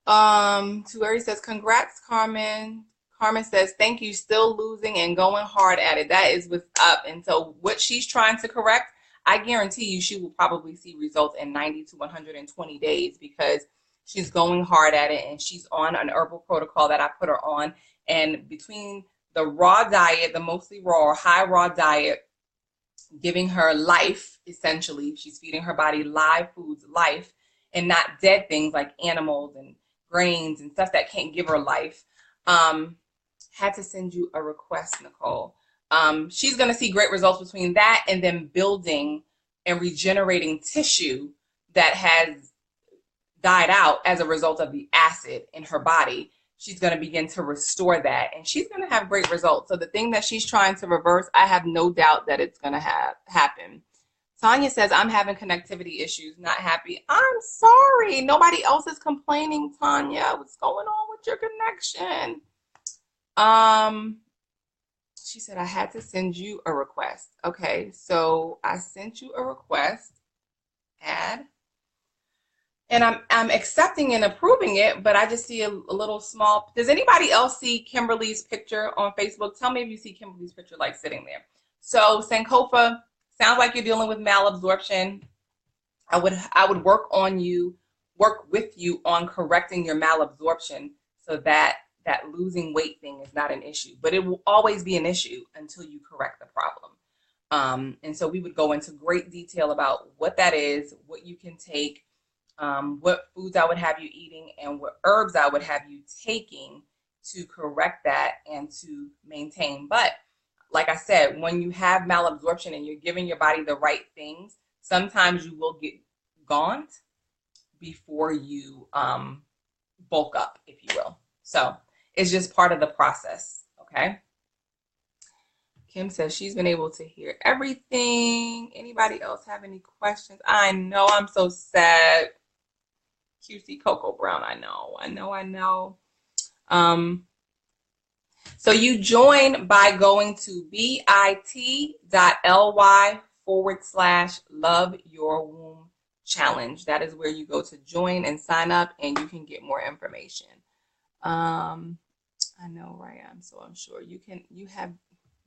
Tueri says, congrats, Carmen. Carmen says, thank you, still losing and going hard at it. That is what's up. And so what she's trying to correct, I guarantee you she will probably see results in 90 to 120 days, because she's going hard at it and she's on an herbal protocol that I put her on. And between the raw diet, the mostly raw or high raw diet, giving her life, essentially, she's feeding her body live foods, life, and not dead things like animals and grains and stuff that can't give her life. Had to send you a request, Nicole. She's going to see great results between that and then building and regenerating tissue that has died out as a result of the acid in her body. She's going to begin to restore that, and she's going to have great results. So the thing that she's trying to reverse, I have no doubt that it's going to happen. Tanya says, I'm having connectivity issues, not happy. I'm sorry. Nobody else is complaining, Tanya. What's going on with your connection? She said, I had to send you a request. Okay, so I sent you a request. Add. And I'm accepting and approving it, but I just see a little small. Does anybody else see Kimberly's picture on Facebook? Tell me if you see Kimberly's picture like sitting there. So Sankofa, sounds like you're dealing with malabsorption. I would work with you on correcting your malabsorption so that that losing weight thing is not an issue. But it will always be an issue until you correct the problem. And so we would go into great detail about what that is, what you can take, what foods I would have you eating, and what herbs I would have you taking to correct that and to maintain. But like I said, when you have malabsorption and you're giving your body the right things, sometimes you will get gaunt before you bulk up, if you will. So it's just part of the process, okay? Kim says she's been able to hear everything. Anybody else have any questions? I know, I'm so sad. QC Cocoa Brown, I know. So you join by going to bit.ly/love your womb challenge. That is where you go to join and sign up, and you can get more information. I know, right? I'm so unsure. You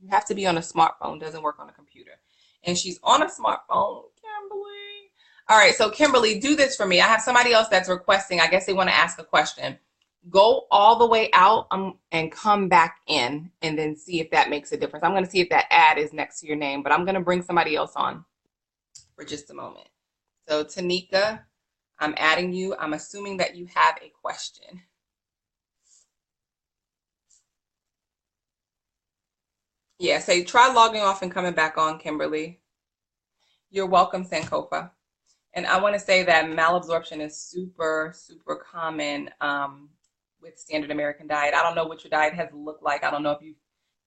have to be on a smartphone. Doesn't work on a computer. And she's on a smartphone, Kimberly. All right, so Kimberly, do this for me. I have somebody else that's requesting. I guess they want to ask a question. Go all the way out and come back in, and then see if that makes a difference. I'm going to see if that ad is next to your name, but I'm going to bring somebody else on for just a moment. So Tanika, I'm adding you. I'm assuming that you have a question. Yeah, say try logging off and coming back on, Kimberly. You're welcome, Sankofa. And I want to say that malabsorption is super, super common with standard American diet. I don't know what your diet has looked like. I don't know if you've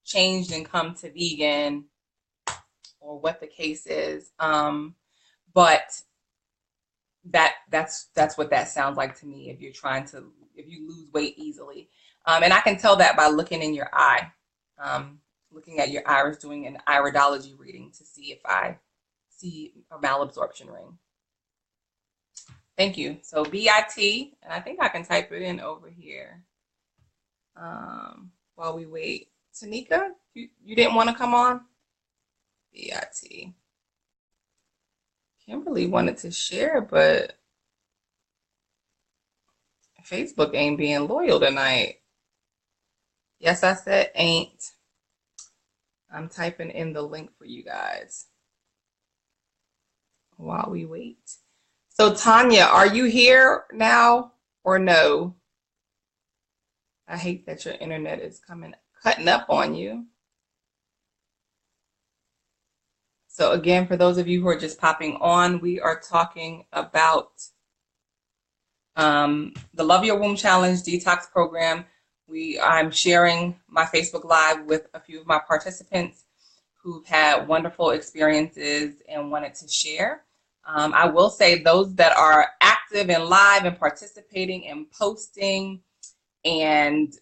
changed and come to vegan or what the case is. But that's what that sounds like to me if you lose weight easily. And I can tell that by looking in your eye. Looking at your iris, doing an iridology reading to see if I see a malabsorption ring. Thank you. So BIT, and I think I can type it in over here while we wait. Tanika, you didn't want to come on? BIT. Kimberly wanted to share, but Facebook ain't being loyal tonight. Yes, I said ain't. I'm typing in the link for you guys while we wait. So Tanya, are you here now or no? I hate that your internet is cutting up on you. So again, for those of you who are just popping on, we are talking about the Love Your Womb Challenge Detox program. I'm sharing my Facebook Live with a few of my participants who've had wonderful experiences and wanted to share. I will say those that are active and live and participating and posting and,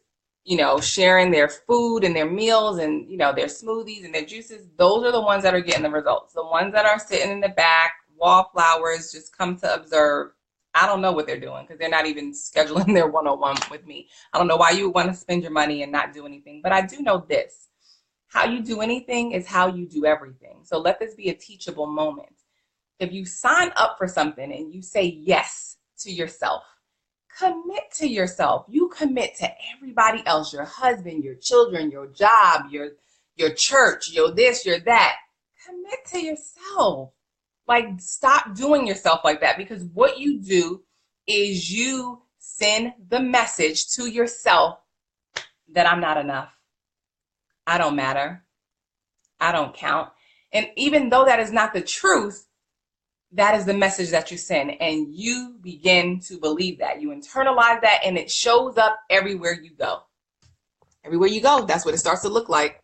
sharing their food and their meals and, their smoothies and their juices, those are the ones that are getting the results. The ones that are sitting in the back, wallflowers, just come to observe. I don't know what they're doing because they're not even scheduling their one-on-one with me. I don't know why you would want to spend your money and not do anything, but I do know this. How you do anything is how you do everything. So let this be a teachable moment. If you sign up for something and you say yes to yourself, commit to yourself. You commit to everybody else, your husband, your children, your job, your church, your this, your that. Commit to yourself. Like, stop doing yourself like that, because what you do is you send the message to yourself that I'm not enough. I don't matter. I don't count. And even though that is not the truth, that is the message that you send, and you begin to believe that. You internalize that, and it shows up everywhere you go. Everywhere you go, that's what it starts to look like.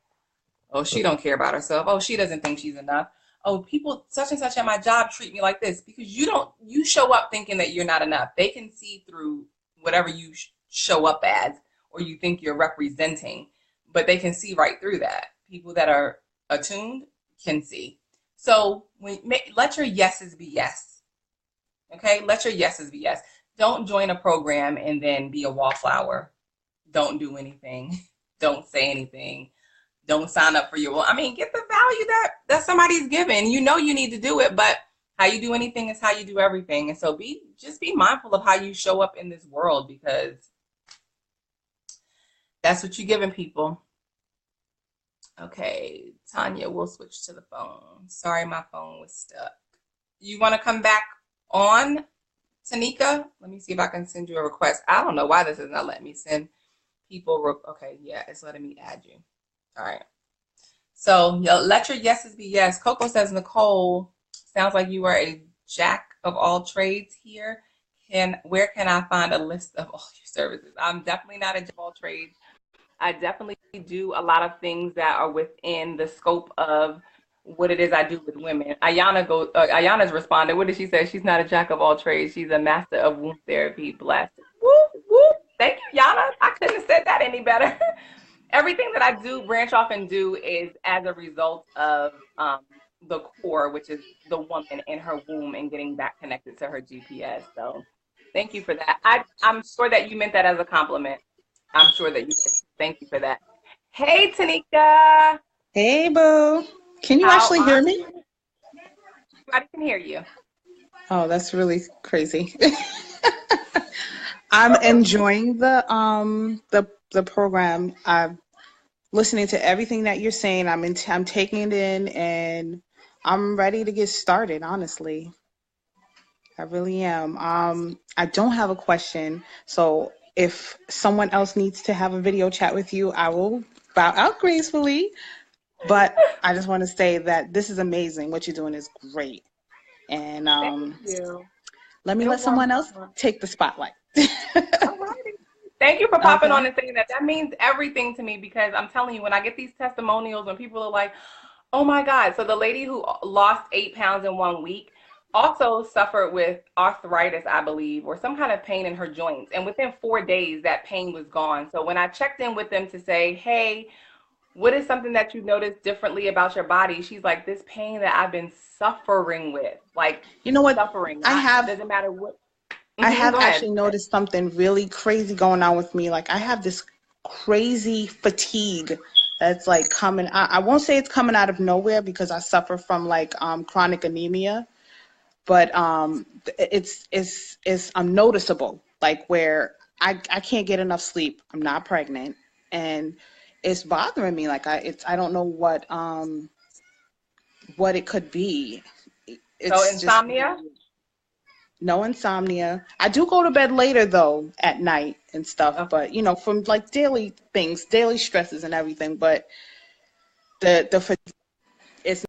Oh, she don't care about herself. Oh, she doesn't think she's enough. Oh, people such and such at my job treat me like this, because you show up thinking that you're not enough. They can see through whatever you show up as or you think you're representing, but they can see right through that. People that are attuned can see. So let your yeses be yes. Okay, let your yeses be yes. Don't join a program and then be a wallflower. Don't do anything. Don't say anything. Don't sign up for your, well, I mean, get the value that somebody's giving. You know you need to do it, but how you do anything is how you do everything. And so just be mindful of how you show up in this world, because that's what you're giving people. Okay, Tanya, we'll switch to the phone. Sorry, my phone was stuck. You want to come back on, Tanika? Let me see if I can send you a request. I don't know why this is not letting me send people. Okay, yeah, it's letting me add you. All right. So let your yeses be yes. Coco says, Nicole, sounds like you are a jack of all trades here. Where can I find a list of all your services? I'm definitely not a jack of all trades. I definitely do a lot of things that are within the scope of what it is I do with women. Ayana's responded. What did she say? She's not a jack of all trades. She's a master of womb therapy. Blessed. Woo, woo. Thank you, Yana. I couldn't have said that any better. Everything that I do, branch off and do, is as a result of the core, which is the woman in her womb and getting back connected to her GPS. So thank you for that. I'm sure that you meant that as a compliment. I'm sure that you did. Thank you for that. Hey, Tanika. Hey, boo. Can you actually hear me? I can hear you. Oh, that's really crazy. I'm enjoying the program. I'm listening to everything that you're saying. I'm taking it in, and I'm ready to get started, honestly. I really am. I don't have a question, so if someone else needs to have a video chat with you, I will bow out gracefully. But I just want to say that this is amazing. What you're doing is great. And Thank you. let someone else take the spotlight. All righty. Thank you for popping on and saying that. That means everything to me, because I'm telling you, when I get these testimonials, when people are like, oh my God. So the lady who lost 8 pounds in 1 week also suffered with arthritis, I believe, or some kind of pain in her joints. And within 4 days, that pain was gone. So when I checked in with them to say, hey, what is something that you noticed differently about your body? She's like, this pain that I've been suffering with, like, you know what? Suffering. Doesn't matter what. I have actually noticed something really crazy going on with me. Like, I have this crazy fatigue that's like coming. I won't say it's coming out of nowhere, because I suffer from like chronic anemia, but it's noticeable. Like, where I can't get enough sleep. I'm not pregnant, and it's bothering me. Like, I don't know what it could be. So insomnia? No insomnia. I do go to bed later though at night and stuff, okay. But you know, from like daily things, daily stresses and everything. But it's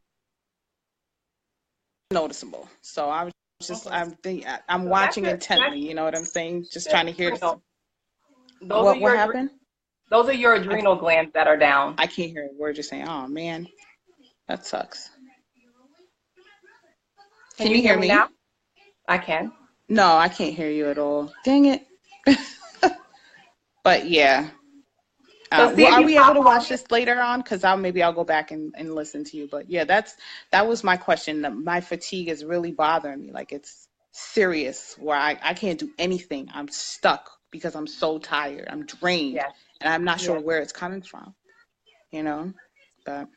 noticeable. So I was just I'm watching intently. You know what I'm saying? Just trying to hear. What happened? Those are your adrenal glands that are down. I can't hear a word you're saying. Oh man, that sucks. Can you hear me now? I can. No, I can't hear you at all. Dang it. But yeah. Are we able to watch this later on? Because maybe I'll go back and listen to you. But yeah, that was my question. My fatigue is really bothering me. Like, it's serious, where I can't do anything. I'm stuck because I'm so tired. I'm drained. Yes. And I'm not sure where it's coming from. You know? But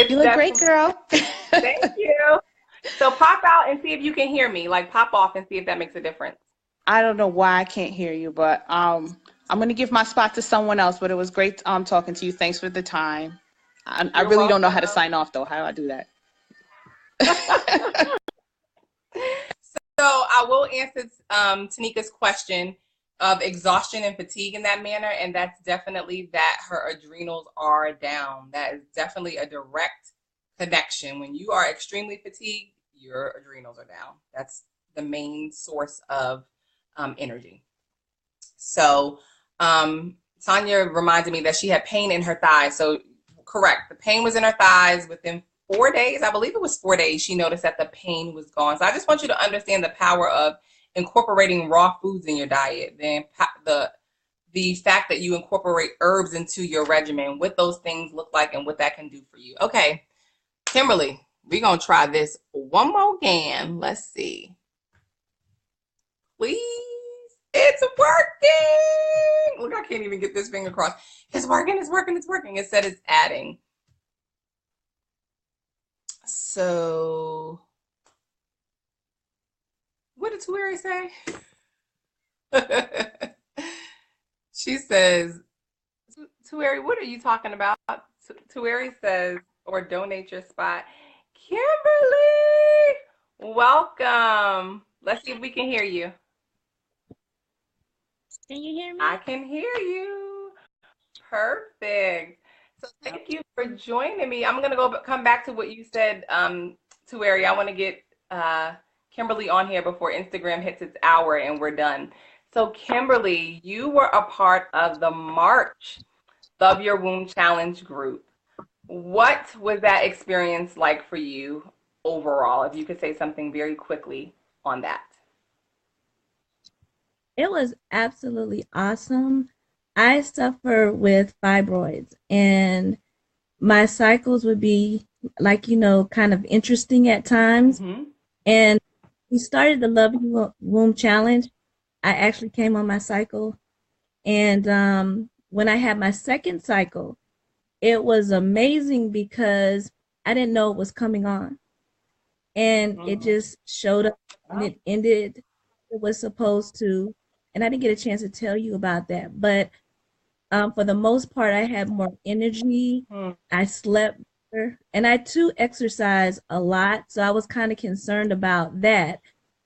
you look great, girl. Thank you. So pop out and see if you can hear me. Like, pop off and see if that makes a difference. I don't know why I can't hear you, but I'm going to give my spot to someone else. But it was great talking to you. Thanks for the time. I really don't know how to sign off, though. How do I do that? So I will answer Tanika's question of exhaustion and fatigue in that manner. And that's definitely that her adrenals are down. That is definitely a direct connection. When you are extremely fatigued, your adrenals are down. That's the main source of energy. So Tanya reminded me that she had pain in her thighs. So correct, the pain was in her thighs. Within 4 days, I believe it was 4 days, she noticed that the pain was gone. So I just want you to understand the power of incorporating raw foods in your diet. The fact that you incorporate herbs into your regimen, what those things look like and what that can do for you. Okay, Kimberly, we're going to try this one more again. Let's see. Please. It's working. Look, I can't even get this finger across. It's working, it's working, it's working. It said it's adding. So, what did Tueri say? She says, Tueri, what are you talking about? Tueri says, or donate your spot. Kimberly, welcome. Let's see if we can hear you. Can you hear me? I can hear you. Perfect. So thank you for joining me. I'm gonna come back to what you said, Tueri. I want to get Kimberly on here before Instagram hits its hour and we're done. So Kimberly, you were a part of the March Love Your Womb Challenge group. What was that experience like for you overall? If you could say something very quickly on that. It was absolutely awesome. I suffer with fibroids, and my cycles would be like, kind of interesting at times. Mm-hmm. And we started the Love Your Womb Challenge. I actually came on my cycle. And when I had my second cycle, it was amazing because I didn't know it was coming on. And it just showed up and it ended. It was supposed to. And I didn't get a chance to tell you about that. But for the most part, I had more energy. I slept better. And I, too, exercise a lot. So I was kind of concerned about that.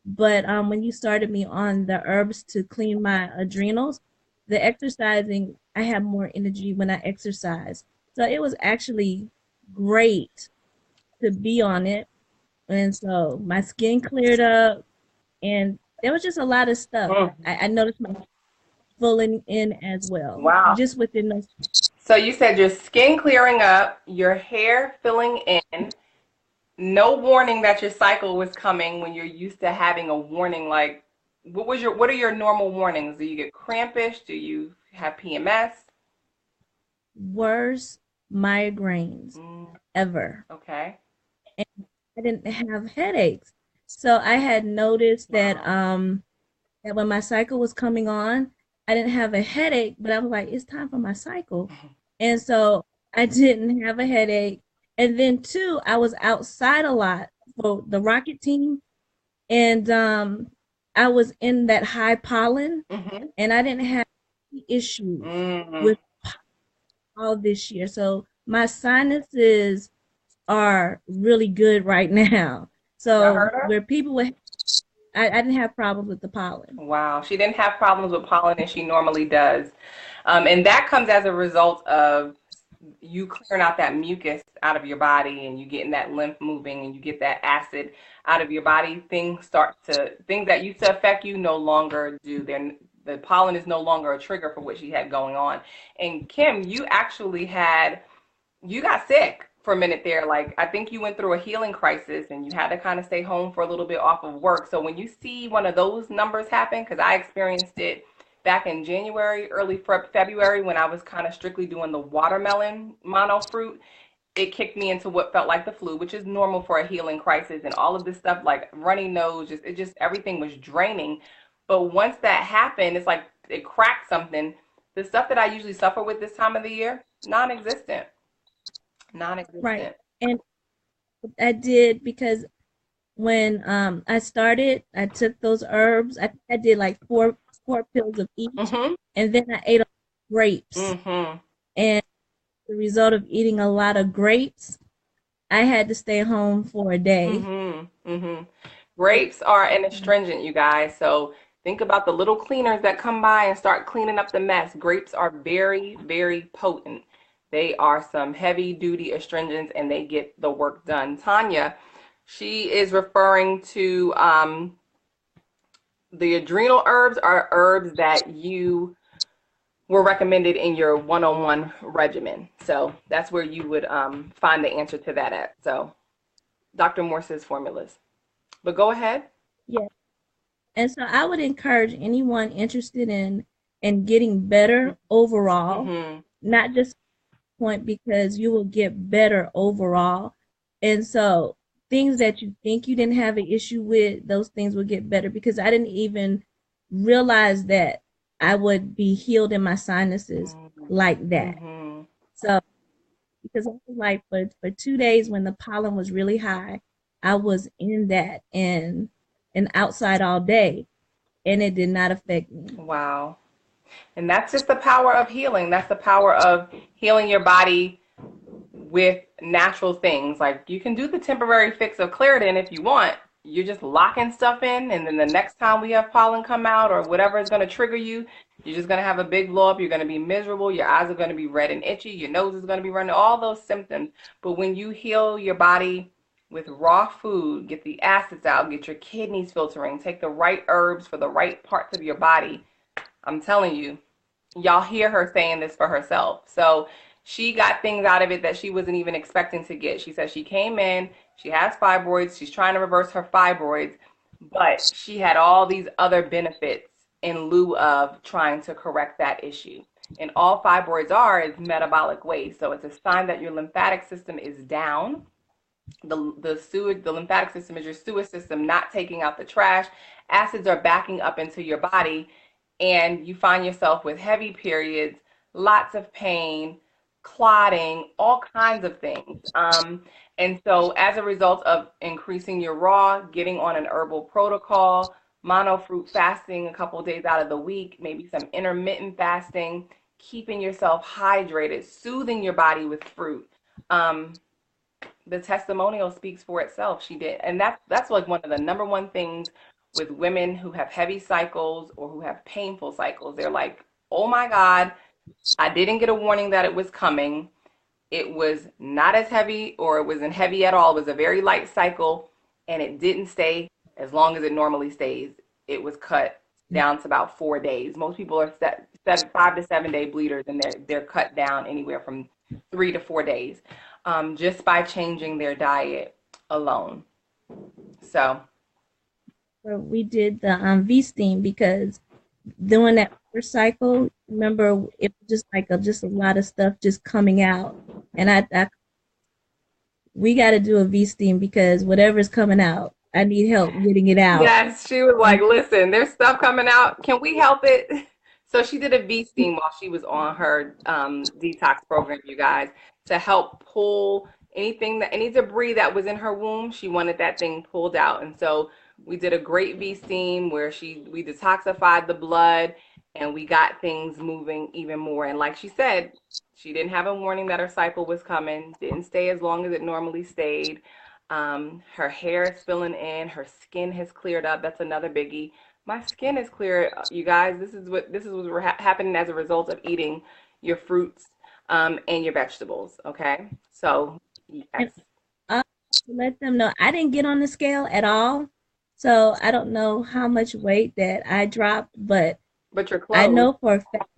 But when you started me on the herbs to clean my adrenals, the exercising, I have more energy when I exercise. So it was actually great to be on it. And so my skin cleared up. And there was just a lot of stuff. I noticed my filling in as well. Wow. Just within those. So you said your skin clearing up, your hair filling in, no warning that your cycle was coming when you're used to having a warning. Like, what are your normal warnings? Do you get crampish? Do you have PMS? Worst migraines ever. Okay. And I didn't have headaches. So I had noticed that that when my cycle was coming on, I didn't have a headache, but I was like, it's time for my cycle. And so I didn't have a headache. And then too, I was outside a lot for the rocket team. And I was in that high pollen and I didn't have any issues with all this year. So my sinuses are really good right now. So where people would, I didn't have problems with the pollen. Wow, she didn't have problems with pollen and she normally does. And that comes as a result of you clearing out that mucus out of your body and you getting that lymph moving and you get that acid out of your body. Things that used to affect you no longer do. The pollen is no longer a trigger for what she had going on. And Kim, you got sick for a minute there. Like, I think you went through a healing crisis and you had to kind of stay home for a little bit off of work. So when you see one of those numbers happen, because I experienced it back in January, early February, when I was kind of strictly doing the watermelon monofruit, it kicked me into what felt like the flu, which is normal for a healing crisis, and all of this stuff like runny nose, everything was draining. But once that happened, it's like it cracked something. The stuff that I usually suffer with this time of the year, non-existent. Right. And I did, because when I started, I took those herbs. I did like four pills of each, and then I ate grapes. And the result of eating a lot of grapes, I had to stay home for a day. Grapes are an astringent, you guys. So think about the little cleaners that come by and start cleaning up the mess. Grapes are very, very potent. They are some heavy duty astringents and they get the work done. Tanya, she is referring to the adrenal herbs are herbs that you were recommended in your one-on-one regimen. So that's where you would find the answer to that at. So Dr. Morse's formulas. But go ahead. Yeah. And so I would encourage anyone interested in getting better overall, not just point, because you will get better overall. And so things that you think you didn't have an issue with, those things will get better, because I didn't even realize that I would be healed in my sinuses like that. Mm-hmm. So because I was like for 2 days when the pollen was really high, I was in that and outside all day, and it did not affect me. Wow. And that's just the power of healing. That's the power of healing your body with natural things. Like you can do the temporary fix of Claritin if you want. You're just locking stuff in, and then the next time we have pollen come out or whatever is going to trigger you, you're just going to have a big blow up. You're going to be miserable. Your eyes are going to be red and itchy. Your nose is going to be running, all those symptoms. But when you heal your body with raw food, get the acids out, get your kidneys filtering, take the right herbs for the right parts of your body, I'm telling you, y'all hear her saying this for herself. So she got things out of it that she wasn't even expecting to get. She said she came in, she has fibroids, she's trying to reverse her fibroids, but she had all these other benefits in lieu of trying to correct that issue. And all fibroids are is metabolic waste. So it's a sign that your lymphatic system is down. The lymphatic system is your sewer system not taking out the trash. Acids are backing up into your body, and you find yourself with heavy periods, lots of pain, clotting, all kinds of things. And so as a result of increasing your raw, getting on an herbal protocol, monofruit fasting a couple of days out of the week, maybe some intermittent fasting, keeping yourself hydrated, soothing your body with fruit. The testimonial speaks for itself. She did. And that's like one of the number one things with women who have heavy cycles or who have painful cycles. They're like, oh my God, I didn't get a warning that it was coming. It was not as heavy, or it wasn't heavy at all. It was a very light cycle, and it didn't stay as long as it normally stays. It was cut down to about 4 days. Most people are 5 to 7 day bleeders, and they're cut down anywhere from 3 to 4 days, just by changing their diet alone. So we did the V-steam because doing that first cycle, remember, it was just like just a lot of stuff just coming out, and we got to do a V-steam because whatever's coming out, I need help getting it out. Yes, she was like, listen, there's stuff coming out. Can we help it? So she did a V-steam while she was on her detox program, you guys, to help pull any debris that was in her womb. She wanted that thing pulled out. And so we did a great V-steam where we detoxified the blood, and we got things moving even more. And like she said, she didn't have a warning that her cycle was coming, didn't stay as long as it normally stayed. Her hair is filling in, her skin has cleared up. That's another biggie. My skin is clear, you guys. This is what's happening as a result of eating your fruits and your vegetables. Okay, so yes. To let them know, I didn't get on the scale at all, so I don't know how much weight that I dropped, but you're close. I know for a fact,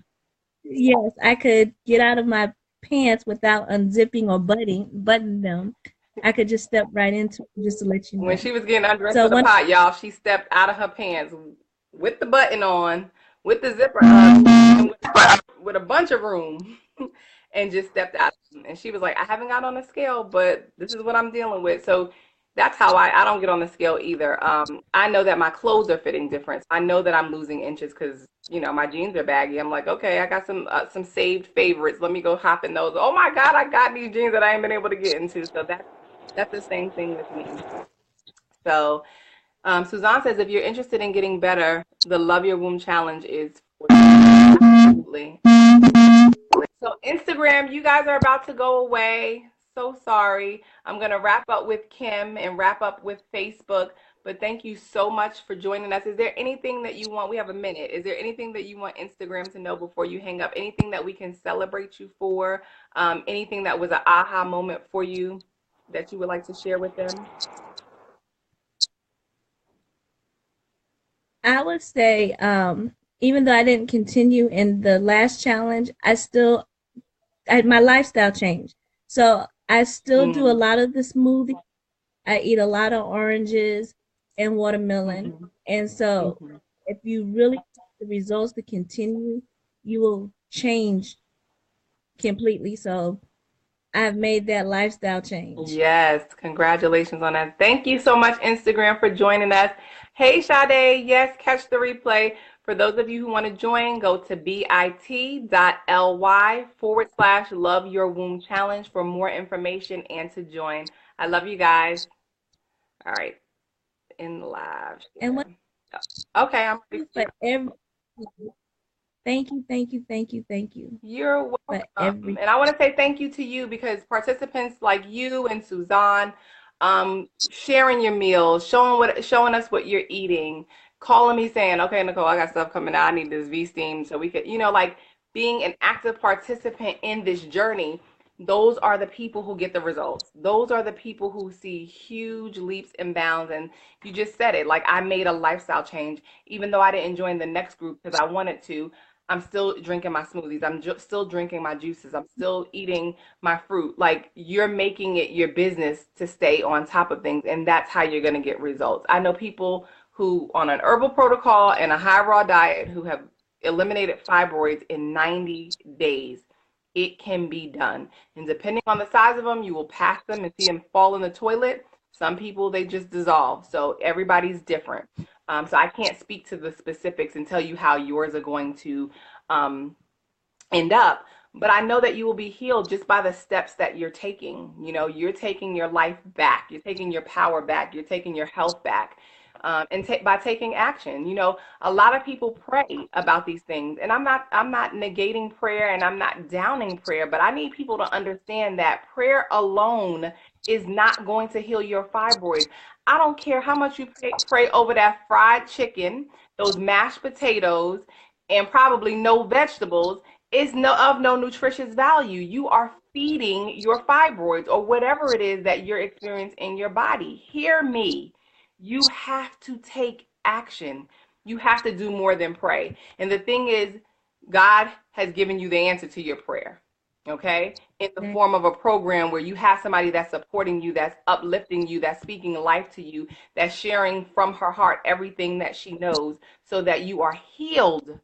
yes, I could get out of my pants without unzipping or button them. I could just step right into it, just to let you know. When she was getting undressed for the pot, y'all, she stepped out of her pants with the button on, with the zipper up, and with a bunch of room, and just stepped out. And she was like, I haven't got on the scale, but this is what I'm dealing with. So that's how I don't get on the scale either. I know that my clothes are fitting different. I know that I'm losing inches because, my jeans are baggy. I'm like, okay, I got some saved favorites. Let me go hop in those. Oh my God, I got these jeans that I ain't been able to get into. So that's the same thing with me. So Suzanne says, if you're interested in getting better, the Love Your Womb Challenge is for you. Absolutely. So Instagram, you guys are about to go away. So sorry. I'm going to wrap up with Kim and wrap up with Facebook. But thank you so much for joining us. Is there anything that you want? We have a minute. Is there anything that you want Instagram to know before you hang up? Anything that we can celebrate you for? Anything that was an aha moment for you that you would like to share with them? I would say, even though I didn't continue in the last challenge, my lifestyle changed. So I still do a lot of the smoothie. I eat a lot of oranges and watermelon. And so if you really want the results to continue, you will change completely. So I've made that lifestyle change. Yes, congratulations on that. Thank you so much, Instagram, for joining us. Hey, Sade, yes, catch the replay. For those of you who want to join, go to bit.ly/love your womb challenge for more information and to join. I love you guys. All right, in live And what share. Okay, I'm ready. for every thank you, thank you You're for welcome. every And I want to say thank you to you because participants like you and Suzanne, sharing your meals, showing us what you're eating, calling me saying, okay, Nicole, I got stuff coming out. I need this V-steam so we could, like being an active participant in this journey. Those are the people who get the results. Those are the people who see huge leaps and bounds. And you just said it, like I made a lifestyle change, even though I didn't join the next group because I wanted to. I'm still drinking my smoothies. I'm still drinking my juices. I'm still eating my fruit. Like you're making it your business to stay on top of things. And that's how you're going to get results. I know people who on an herbal protocol and a high raw diet who have eliminated fibroids in 90 days. It can be done. And depending on the size of them, you will pass them and see them fall in the toilet. Some people, they just dissolve. So everybody's different. So I can't speak to the specifics and tell you how yours are going to um, end up. But I know that you will be healed just by the steps that you're taking. You're taking your life back. You're taking your power back. You're taking your health back. And by taking action. A lot of people pray about these things, and I'm not negating prayer and I'm not downing prayer, but I need people to understand that prayer alone is not going to heal your fibroids. I don't care how much you pray over that fried chicken, those mashed potatoes, and probably no vegetables. It's of no nutritious value. You are feeding your fibroids or whatever it is that you're experiencing in your body. Hear me. You have to take action. You have to do more than pray. And the thing is, God has given you the answer to your prayer, okay? In the form of a program where you have somebody that's supporting you, that's uplifting you, that's speaking life to you, that's sharing from her heart everything that she knows so that you are healed,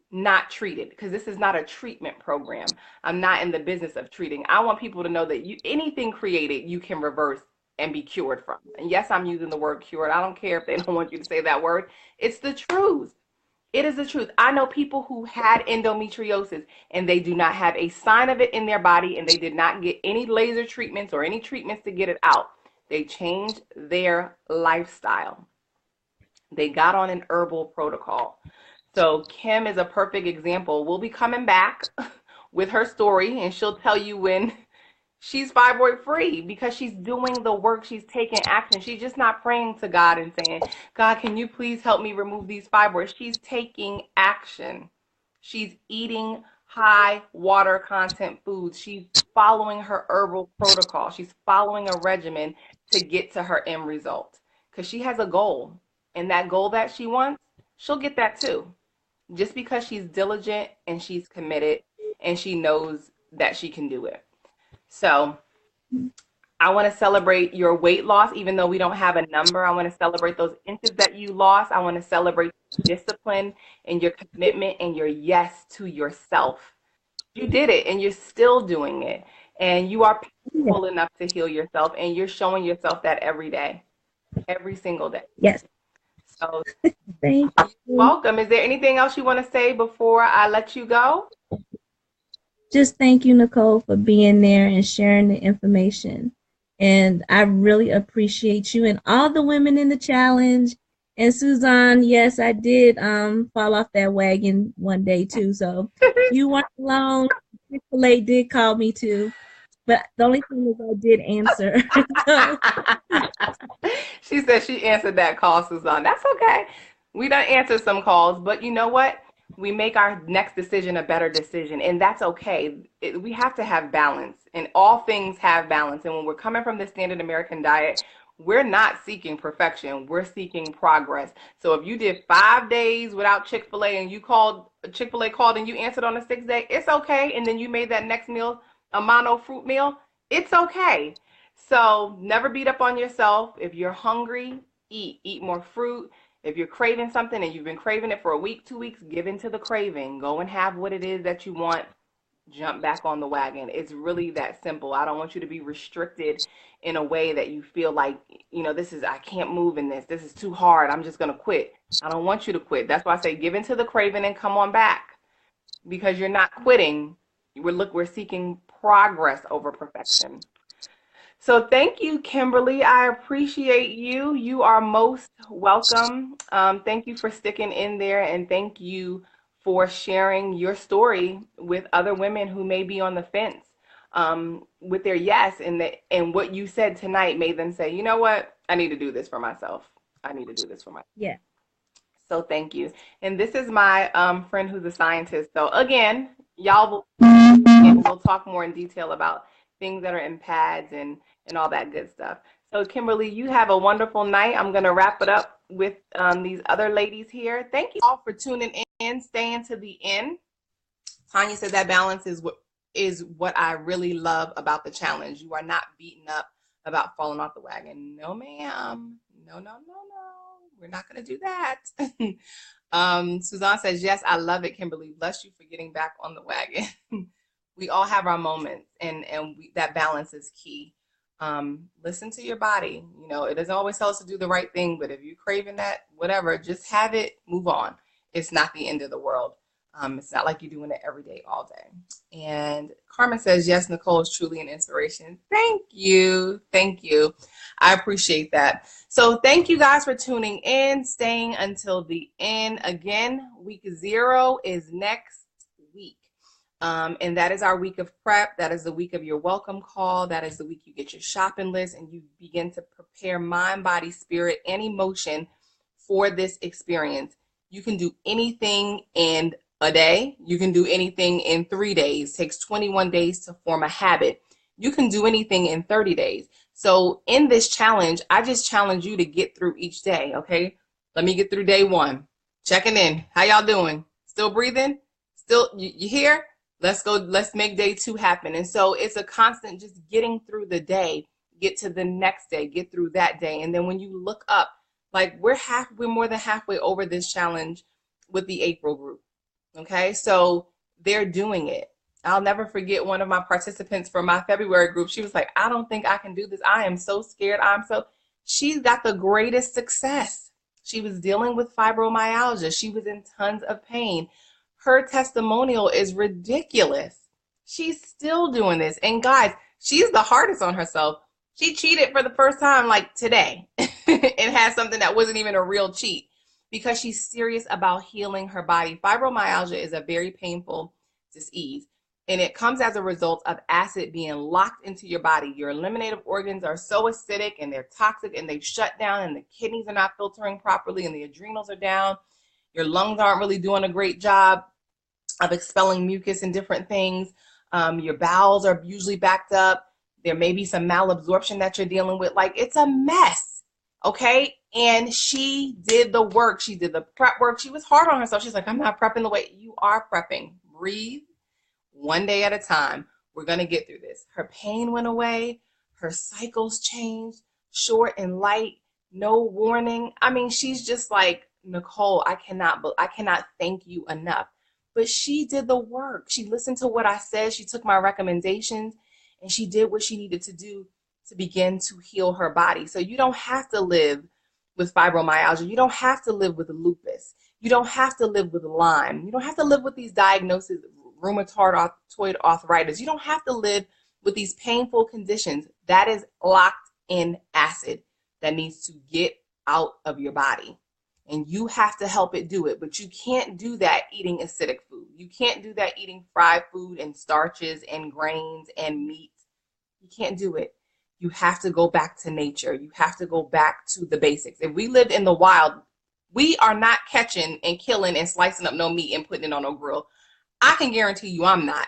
not treated, because this is not a treatment program. I'm not in the business of treating. I want people to know that anything created, you can reverse and be cured from. And yes, I'm using the word cured. I don't care if they don't want you to say that word. It's the truth. It is the truth. I know people who had endometriosis and they do not have a sign of it in their body and they did not get any laser treatments or any treatments to get it out. They changed their lifestyle. They got on an herbal protocol. So Kim is a perfect example. We'll be coming back with her story and she'll tell you when she's fibroid free because she's doing the work. She's taking action. She's just not praying to God and saying, God, can you please help me remove these fibroids? She's taking action. She's eating high water content foods. She's following her herbal protocol. She's following a regimen to get to her end result because she has a goal. And that goal that she wants, she'll get that too. Just because she's diligent and she's committed and she knows that she can do it. So I want to celebrate your weight loss, even though we don't have a number. I want to celebrate those inches that you lost. I want to celebrate discipline and your commitment and your yes to yourself. You did it and you're still doing it. And you are powerful enough to heal yourself. And you're showing yourself that every day, every single day. Yes. So Thank you. Welcome. Is there anything else you want to say before I let you go? Just thank you, Nicole, for being there and sharing the information. And I really appreciate you and all the women in the challenge. And Suzanne, yes, I did fall off that wagon one day too. So you weren't alone. Chick-fil-A did call me too. But the only thing is I did answer. She said she answered that call, Suzanne. That's okay. We don't answer some calls, but you know what? We make our next decision a better decision, and that's okay. We have to have balance, and all things have balance. And when we're coming from the standard American diet, we're not seeking perfection. We're seeking progress. So if you did 5 days without Chick-fil-A and Chick-fil-A called and you answered on the 6th day, it's okay. And then you made that next meal a mono fruit meal, it's okay. So never beat up on yourself. If you're hungry, eat more fruit. If you're craving something and you've been craving it for a week, 2 weeks, give in to the craving. Go and have what it is that you want jump back on the wagon. It's really that simple. I don't want you to be restricted in a way that you feel like, I can't move in this. This is too hard. I'm just going to quit. I don't want you to quit. That's why I say give into the craving and come on back, because you're not quitting. We're seeking progress over perfection. So thank you, Kimberly. I appreciate you. You are most welcome. Thank you for sticking in there, and thank you for sharing your story with other women who may be on the fence with their yes, and what you said tonight made them say, you know what, I need to do this for myself. I need to do this for myself. Yeah. So thank you. And this is my friend who's a scientist. So again, we'll talk more in detail about things that are in pads and all that good stuff. So Kimberly, you have a wonderful night. I'm going to wrap it up with these other ladies here. Thank you all for tuning in, staying to the end. Tanya said that balance is what I really love about the challenge. You are not beaten up about falling off the wagon. No, ma'am. No. We're not going to do that. Suzanne says, yes, I love it, Kimberly. Bless you for getting back on the wagon. We all have our moments, and that balance is key. Listen to your body. It doesn't always tell us to do the right thing, but if you're craving that, whatever, just have it, move on. It's not the end of the world. It's not like you're doing it every day, all day. And Carmen says, yes, Nicole is truly an inspiration. Thank you. Thank you. I appreciate that. So thank you guys for tuning in, staying until the end. Again, week 0 is next week. And that is our week of prep. That is the week of your welcome call. That is the week you get your shopping list and you begin to prepare mind, body, spirit, and emotion for this experience. You can do anything in a day. You can do anything in 3 days. It takes 21 days to form a habit. You can do anything in 30 days. So in this challenge, I just challenge you to get through each day, okay? Let me get through day 1. Checking in. How y'all doing? Still breathing? Still, you here? Let's go. Let's make day 2 happen. And so it's a constant just getting through the day, get to the next day, get through that day. And then when you look up, like we're more than halfway over this challenge with the April group. Okay, so they're doing it. I'll never forget one of my participants from my February group. She was like, I don't think I can do this. I am so scared. She's got the greatest success. She was dealing with fibromyalgia. She was in tons of pain. Her testimonial is ridiculous. She's still doing this. And guys, she's the hardest on herself. She cheated for the first time like today and had something that wasn't even a real cheat, because she's serious about healing her body. Fibromyalgia is a very painful disease, and it comes as a result of acid being locked into your body. Your eliminative organs are so acidic and they're toxic and they've shut down, and the kidneys are not filtering properly and the adrenals are down. Your lungs aren't really doing a great job of expelling mucus and different things. Your bowels are usually backed up. There may be some malabsorption that you're dealing with. Like, it's a mess, okay? And she did the work. She did the prep work. She was hard on herself. She's like, I'm not prepping the way you are prepping. Breathe, one day at a time. We're going to get through this. Her pain went away. Her cycles changed, short and light, no warning. I mean, she's just like, Nicole, I cannot thank you enough. But she did the work. She listened to what I said. She took my recommendations and she did what she needed to do to begin to heal her body. So you don't have to live with fibromyalgia. You don't have to live with lupus. You don't have to live with Lyme. You don't have to live with these diagnoses, rheumatoid arthritis. You don't have to live with these painful conditions. That is locked in acid that needs to get out of your body. And you have to help it do it. But you can't do that eating acidic food. You can't do that eating fried food and starches and grains and meat. You can't do it. You have to go back to nature. You have to go back to the basics. If we lived in the wild, we are not catching and killing and slicing up no meat and putting it on a grill. I can guarantee you I'm not.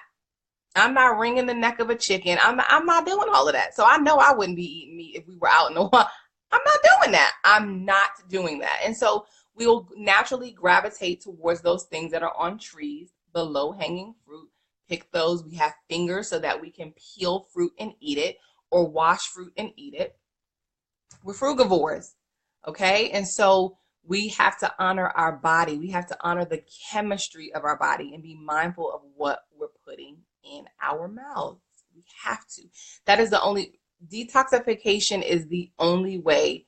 I'm not wringing the neck of a chicken. I'm not doing all of that. So I know I wouldn't be eating meat if we were out in the wild. I'm not doing that. I'm not doing that. And so we will naturally gravitate towards those things that are on trees, the low-hanging fruit. Pick those. We have fingers so that we can peel fruit and eat it, or wash fruit and eat it. We're frugivores, okay? And so we have to honor our body. We have to honor the chemistry of our body and be mindful of what we're putting in our mouths. We have to. That is the only, detoxification is the only way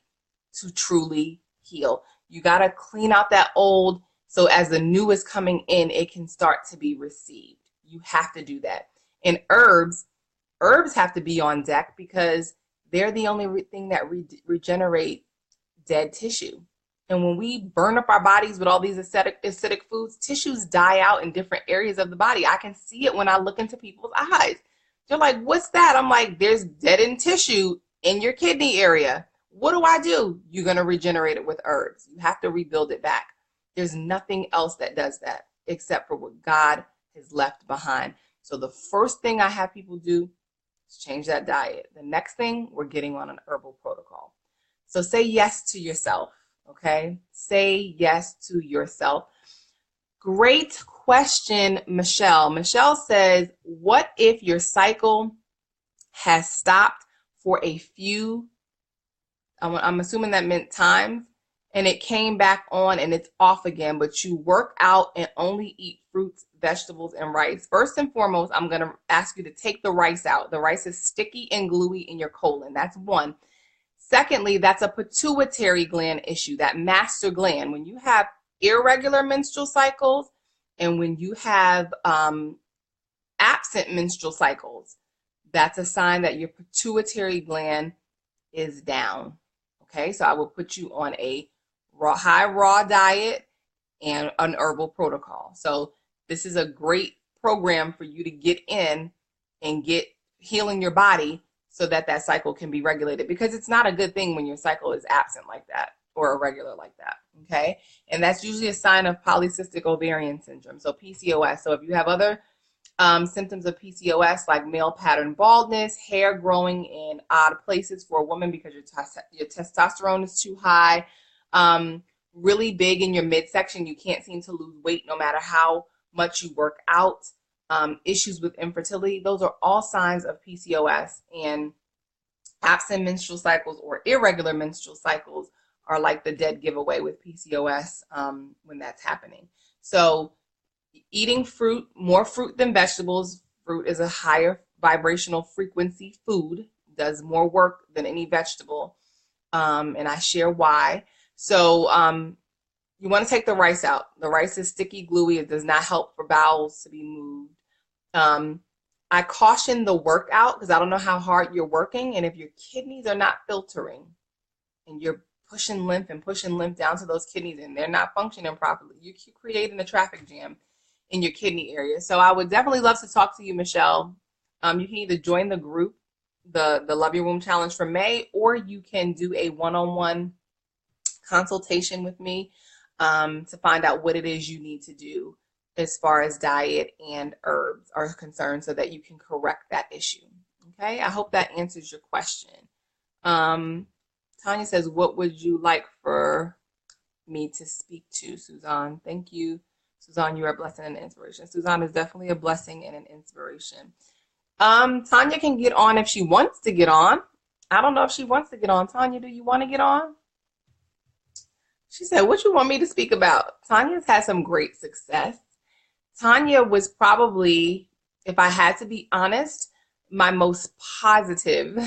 to truly heal. You got to clean out that old, so as the new is coming in, it can start to be received. You have to do that. And herbs have to be on deck because they're the only thing that regenerate dead tissue. And when we burn up our bodies with all these acidic foods, tissues die out in different areas of the body. I can see it when I look into people's eyes. They're like, what's that? I'm like, there's deadened tissue in your kidney area. What do? You're going to regenerate it with herbs. You have to rebuild it back. There's nothing else that does that except for what God has left behind. So the first thing I have people do is change that diet. The next thing, we're getting on an herbal protocol. So say yes to yourself, okay? Say yes to yourself. Great question, Michelle. Michelle says, what if your cycle has stopped for a few, I'm assuming that meant times, and it came back on and it's off again, but you work out and only eat fruits, vegetables, and rice? First and foremost, I'm going to ask you to take the rice out. The rice is sticky and gluey in your colon. That's one. Secondly, that's a pituitary gland issue, that master gland. When you have irregular menstrual cycles and when you have absent menstrual cycles, that's a sign that your pituitary gland is down. Okay, so I will put you on a high raw diet and an herbal protocol. So this is a great program for you to get in and get healing your body so that that cycle can be regulated, because it's not a good thing when your cycle is absent like that or irregular like that. Okay, and that's usually a sign of polycystic ovarian syndrome, so PCOS. So if you have other symptoms of PCOS, like male pattern baldness, hair growing in odd places for a woman because your testosterone is too high, really big in your midsection, you can't seem to lose weight no matter how much you work out, issues with infertility, those are all signs of PCOS. And absent menstrual cycles or irregular menstrual cycles are like the dead giveaway with PCOS when that's happening. So eating fruit, more fruit than vegetables. Fruit is a higher vibrational frequency food, does more work than any vegetable, and I share why. So you want to take the rice out. The rice is sticky, gluey. It does not help for bowels to be moved. I caution the workout because I don't know how hard you're working, and if your kidneys are not filtering and you're pushing lymph down to those kidneys and they're not functioning properly, you're creating a traffic jam in your kidney area. So I would definitely love to talk to you, Michelle. You can either join the group, the Love Your Womb Challenge for May, or you can do a one-on-one consultation with me to find out what it is you need to do as far as diet and herbs are concerned so that you can correct that issue. Okay, I hope that answers your question. Tanya says, what would you like for me to speak to, Suzanne? Thank you, Suzanne. You are a blessing and an inspiration. Suzanne is definitely a blessing and an inspiration. Tanya can get on if she wants to get on. I don't know if she wants to get on. Tanya, do you want to get on? She said, what you want me to speak about? Tanya's had some great success. Tanya was probably, if I had to be honest, my most positive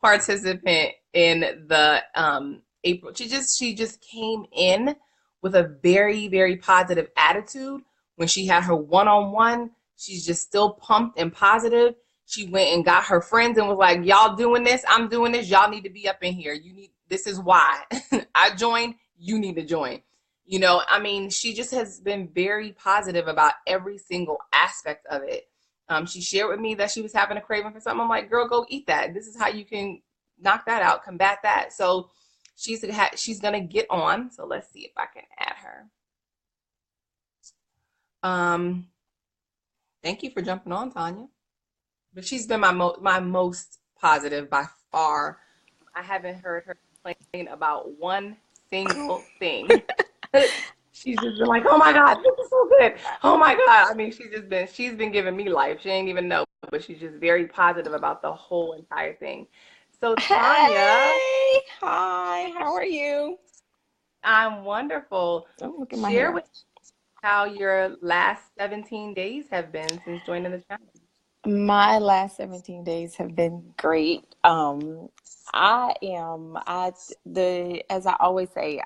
participant in the April. She just came in with a very, very positive attitude. When she had her one-on-one, she's just still pumped and positive. She went and got her friends and was like, y'all doing this, I'm doing this, y'all need to be up in here. This is why I joined, you need to join. You know, I mean, she just has been very positive about every single aspect of it. She shared with me that she was having a craving for something. I'm like, girl, go eat that. This is how you can knock that out, combat that. So she's going to get on. So let's see if I can add her. Thank you for jumping on, Tanya. But she's been my most positive by far. I haven't heard her complain about one single thing. She's just been like, oh my God, this is so good. Oh my God. I mean, she's been giving me life. She ain't even know, but she's just very positive about the whole entire thing. So Tanya. Hey, hi, how are you? I'm wonderful. Oh, look at my hair. how your last 17 days have been since joining the channel. My last 17 days have been great. As I always say,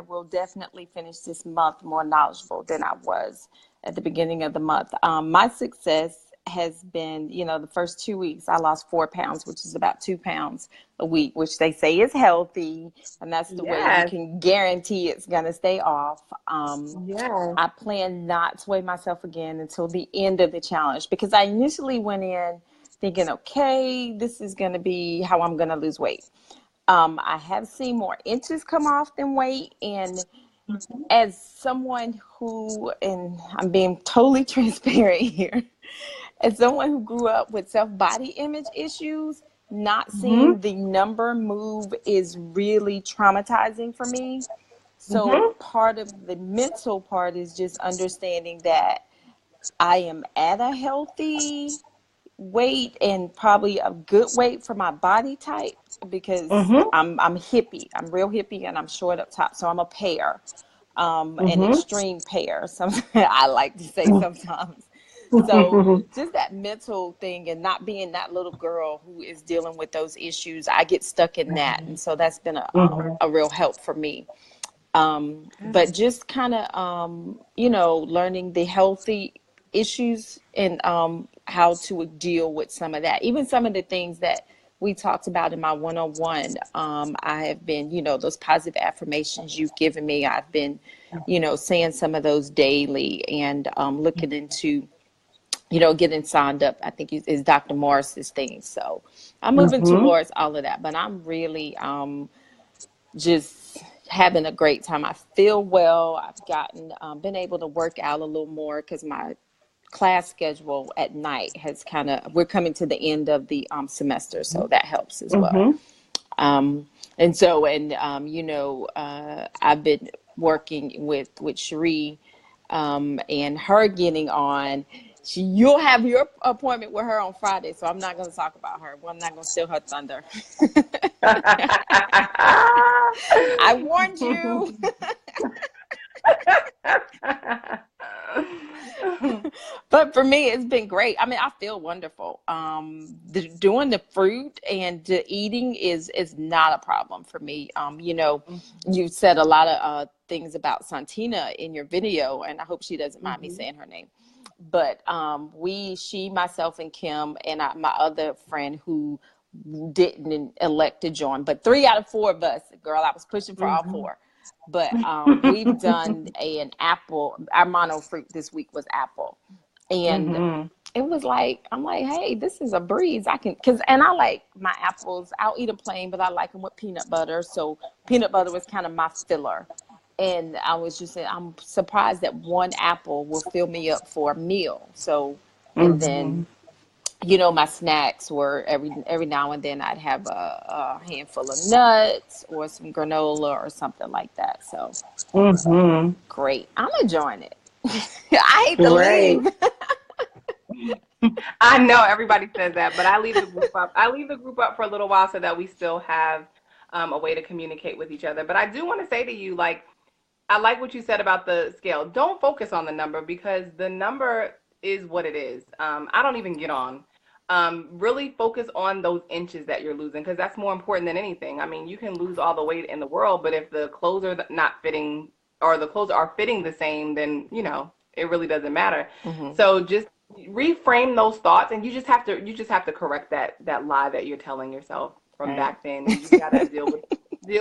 will definitely finish this month more knowledgeable than I was at the beginning of the month. My success has been, the first 2 weeks, I lost 4 pounds, which is about 2 pounds a week, which they say is healthy. And that's the way you can guarantee it's going to stay off. I plan not to weigh myself again until the end of the challenge, because I initially went in thinking, okay, this is going to be how I'm going to lose weight. I have seen more inches come off than weight. And as someone who, and I'm being totally transparent here, as someone who grew up with self-body image issues, not seeing the number move is really traumatizing for me. So part of the mental part is just understanding that I am at a healthy weight and probably a good weight for my body type, because I'm hippie. I'm real hippie, and I'm short up top. So I'm a pear, an extreme pear. I like to say sometimes. So just that mental thing, and not being that little girl who is dealing with those issues, I get stuck in that. And so that's been a real help for me. But just kind of, learning the healthy issues and how to deal with some of that. Even some of the things that we talked about in my one-on-one, I have been, those positive affirmations you've given me, I've been, saying some of those daily, and looking into, getting signed up, I think is Dr. Morris's thing. So I'm moving towards all of that, but I'm really just having a great time. I feel well. I've been able to work out a little more, because my class schedule at night has we're coming to the end of the semester, so that helps as well. I've been working with Cherie, and her getting on. You'll have your appointment with her on Friday, so I'm not going to talk about her. Well, I'm not going to steal her thunder. I warned you. But for me, it's been great. I mean, I feel wonderful. Doing the fruit and the eating is not a problem for me. You said a lot of things about Santina in your video, and I hope she doesn't mind me saying her name. But she, myself, and Kim, and my other friend who didn't elect to join, but 3 out of 4 of us, girl, I was pushing for all 4. But we've done an apple. Our mono fruit this week was apple, and it was like, I'm like, hey, this is a breeze. And I like my apples. I'll eat them plain, but I like them with peanut butter. So peanut butter was kind of my filler. And I was just saying, I'm surprised that 1 apple will fill me up for a meal. So, and then, my snacks were every now and then I'd have a handful of nuts or some granola or something like that. So, great. I'm enjoying it. I hate to leave. I know everybody says that, but I leave the group up. I leave the group up for a little while so that we still have a way to communicate with each other. But I do want to say to you, I like what you said about the scale. Don't focus on the number, because the number is what it is. I don't even get on. Really focus on those inches that you're losing, because that's more important than anything. I mean, you can lose all the weight in the world, but if the clothes are not fitting, or the clothes are fitting the same, then, it really doesn't matter. So just reframe those thoughts, and you just have to correct that lie that you're telling yourself from back then. You just gotta deal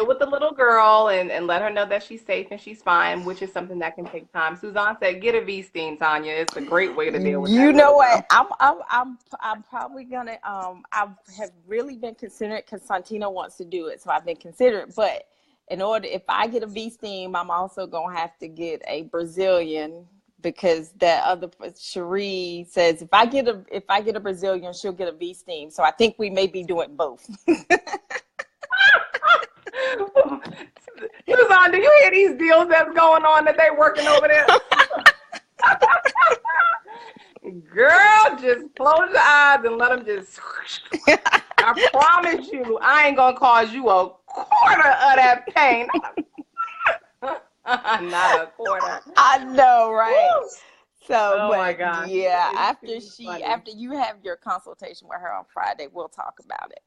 with the little girl and let her know that she's safe and she's fine, which is something that can take time. Suzanne said, get a V-steam, Tanya. It's a great way to deal with that. You know what? I'm probably gonna I have really been considerate, because Santina wants to do it, so I've been considerate. But if I get a V-steam, I'm also gonna have to get a Brazilian, because that other Cherie says if I get a Brazilian, she'll get a V-steam. So I think we may be doing both. Suzanne, do you hear these deals that's going on that they working over there? Girl, just close your eyes and let them just. I promise you, I ain't gonna cause you a quarter of that pain. Not a quarter. I know, right? Woo! So, Oh my but gosh. yeah, It's too funny. after you have your consultation with her on Friday, we'll talk about it.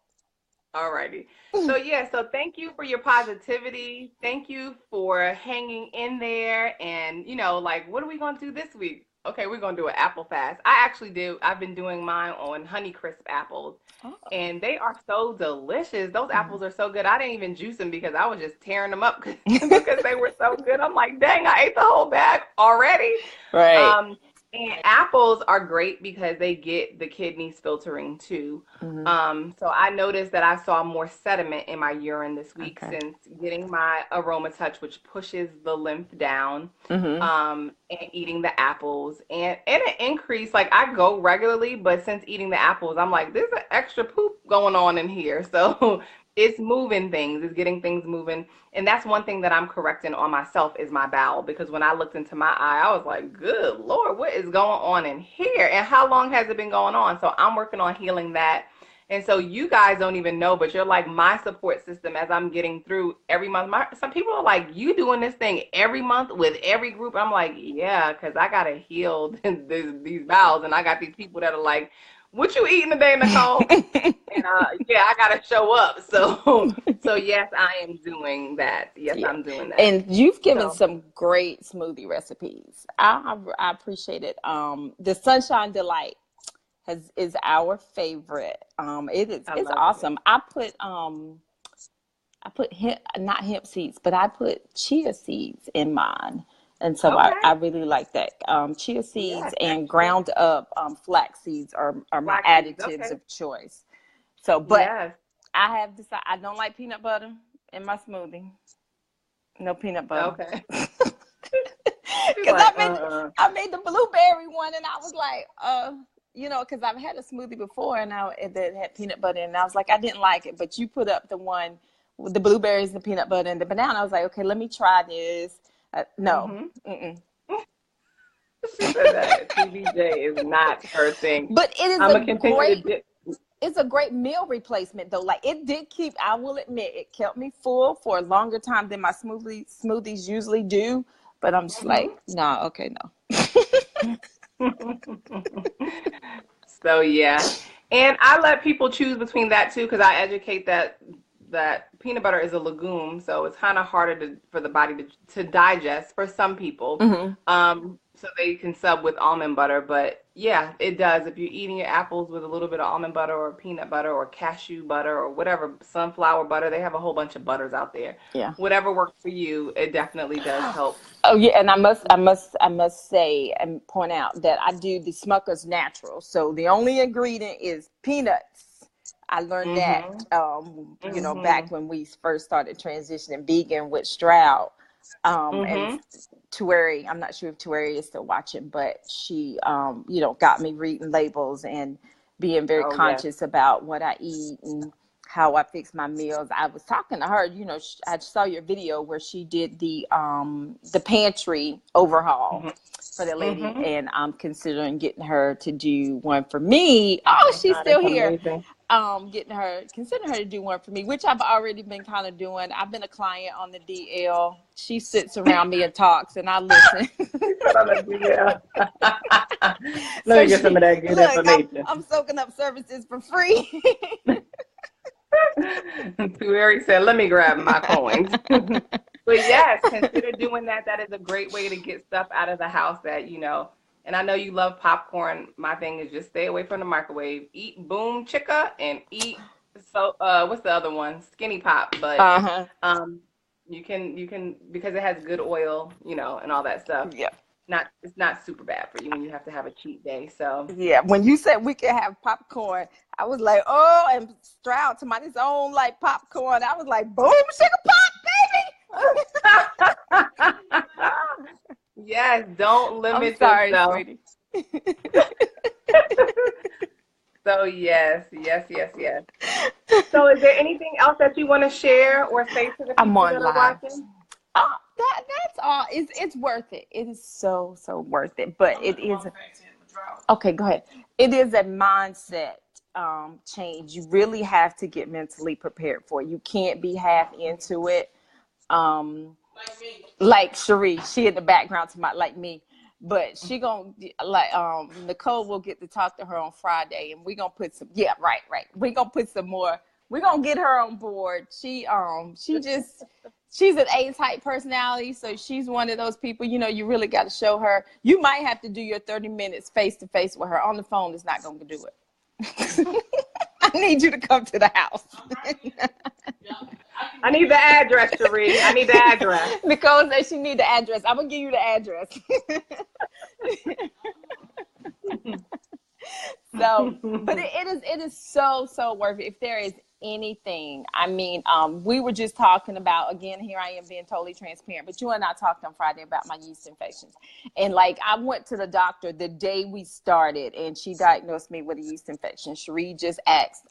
Alrighty. So yeah, so thank you for your positivity. Thank you for hanging in there. And like, what are we gonna do this week? Okay, we're gonna do an apple fast. I've been doing mine on Honeycrisp apples. Oh. And they are so delicious. Those apples are so good. I didn't even juice them because I was just tearing them up because they were so good. I'm like, dang, I ate the whole bag already. Right. And apples are great because they get the kidneys filtering too. So I noticed that I saw more sediment in my urine this week since getting my Aroma Touch, which pushes the lymph down, and eating the apples. And it increased, like I go regularly, but since eating the apples, I'm like, there's an extra poop going on in here. So it's moving things, it's getting things moving. And that's one thing that I'm correcting on myself is my bowel, because when I looked into my eye, I was like, good Lord, what is going on in here? And how long has it been going on? So I'm working on healing that. And so you guys don't even know, but you're like my support system as I'm getting through every month. Some people are like, you doing this thing every month with every group? I'm like, yeah, because I got to heal these bowels. And I got these people that are like, what you eating today, Nicole? And yeah, I gotta show up. So yes, I am doing that. Yes, yeah. I'm doing that. And you've given some great smoothie recipes. I appreciate it. The Sunshine Delight is our favorite. It's awesome. It. I put not hemp seeds, but I put chia seeds in mine. And so I really like that. Chia seeds and ground up flax seeds are my additives of choice. So, but I have decided I don't like peanut butter in my smoothie. No peanut butter. Okay. Because I made the blueberry one, and I was like, because I've had a smoothie before, and that had peanut butter, and I was like, I didn't like it. But you put up the one with the blueberries, the peanut butter, and the banana. I was like, okay, let me try this. No. She said that TBJ is not her thing. But it is it's a great meal replacement though. Like it did keep, I will admit, it kept me full for a longer time than my smoothies usually do. But I'm just like, nah, okay, no. So yeah. And I let people choose between that too, because I educate that peanut butter is a legume, so it's kind of harder for the body to digest for some people. So they can sub with almond butter, but yeah, it does. If you're eating your apples with a little bit of almond butter or peanut butter or cashew butter or whatever, sunflower butter, they have a whole bunch of butters out there. Yeah. Whatever works for you, it definitely does help. Oh yeah, and I must say and point out that I do the Smucker's Natural. So the only ingredient is peanuts. I learned that, back when we first started transitioning vegan with Stroud. And Tueri, I'm not sure if Tueri is still watching, but she, got me reading labels and being very conscious about what I eat and how I fix my meals. I was talking to her, I saw your video where she did the pantry overhaul for the lady, and I'm considering getting her to do one for me. Oh, she's still here. Amazing. Considering her to do one for me, which I've already been kind of doing. I've been a client on the DL. She sits around me and talks, and I listen. Let me get some of that good information. I'm soaking up services for free. Tueri said, let me grab my coins. But yes, consider doing that. That is a great way to get stuff out of the house that, and I know you love popcorn. My thing is just stay away from the microwave. Eat Boom Chicka and eat, what's the other one? Skinny Pop. But you can, because it has good oil, and all that stuff. Yeah. It's not super bad for you when you have to have a cheat day. So yeah, when you said we could have popcorn, I was like, oh, and Stroud to his own like popcorn. I was like, boom, sugar pop, baby. Yes, don't limit yourself. Sweetie. So yes. So is there anything else that you want to share or say to the people that are watching? That's all. It's worth it. It is so worth it. But it is. Okay, go ahead. It is a mindset change. You really have to get mentally prepared for it. You can't be half into it. like Cherie, she in the background to my like me. But she gonna like Nicole will get to talk to her on Friday, and we gonna put some right. We gonna put some more. We gonna get her on board. She's an A type personality, so she's one of those people. You know, you really got to show her. You might have to do your 30 minutes face to face with her. On the phone is not gonna do it. I need you to come to the house. I need the address, Cherie. I need the address. Nicole said she need the address. I'm gonna give you the address. So, but it is so worth it. If there is anything, I mean, we were just talking about, again, here I am being totally transparent, but you and I talked on Friday about my yeast infections. And like, I went to the doctor the day we started, and she diagnosed me with a yeast infection. Cherie just asked,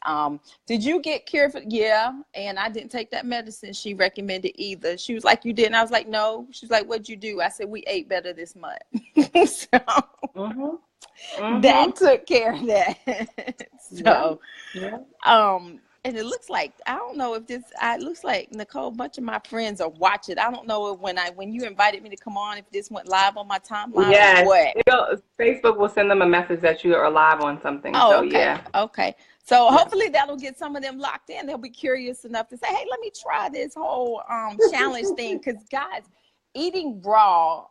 did you get cured for? Yeah. And I didn't take that medicine she recommended either. She was like, you didn't? I was like, no. She's like, what'd you do? I said, we ate better this month. So that took care of that. So, and it looks like, I don't know if this, it looks like, Nicole, a bunch of my friends are watching. I don't know if when you invited me to come on, if this went live on my timeline or what. Facebook will send them a message that you are live on something. Oh, so, okay. yeah. Okay. So hopefully that'll get some of them locked in. They'll be curious enough to say, hey, let me try this whole challenge thing. Because, guys, eating raw,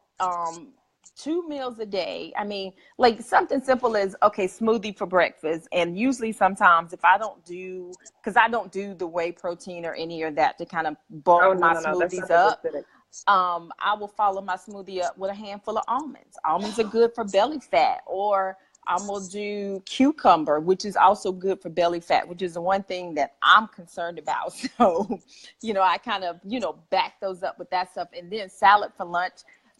2 meals a day. I mean, like something simple as, okay, smoothie for breakfast. And usually sometimes if I don't do, because I don't do the whey protein or any of that to kind of bulk my smoothies up, I will follow my smoothie up with a handful of almonds. Almonds are good for belly fat. Or I'm going to do cucumber, which is also good for belly fat, which is the one thing that I'm concerned about. So, you know, I kind of, back those up with that stuff. And then salad for lunch.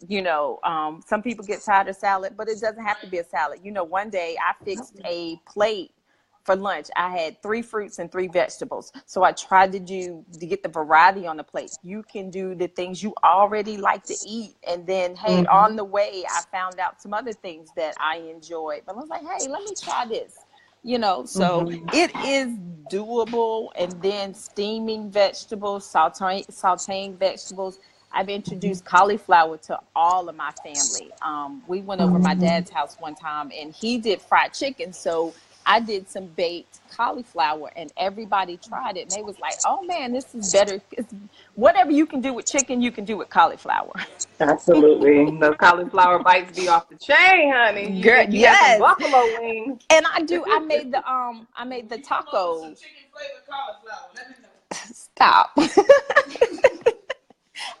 Some people get tired of salad, but it doesn't have to be a salad. One day I fixed a plate for lunch. I had 3 fruits and 3 vegetables. So I tried to get the variety on the plate. You can do the things you already like to eat. And then, hey, on the way, I found out some other things that I enjoyed. But I was like, hey, let me try this. So it is doable. And then steaming vegetables, sauteing vegetables. I've introduced cauliflower to all of my family. We went over my dad's house one time, and he did fried chicken. So I did some baked cauliflower, and everybody tried it. And they was like, oh, man, this is better. Whatever you can do with chicken, you can do with cauliflower. Absolutely. Those cauliflower bites be off the chain, honey. Girl, yes. Buffalo wings. And I made the taco. Stop.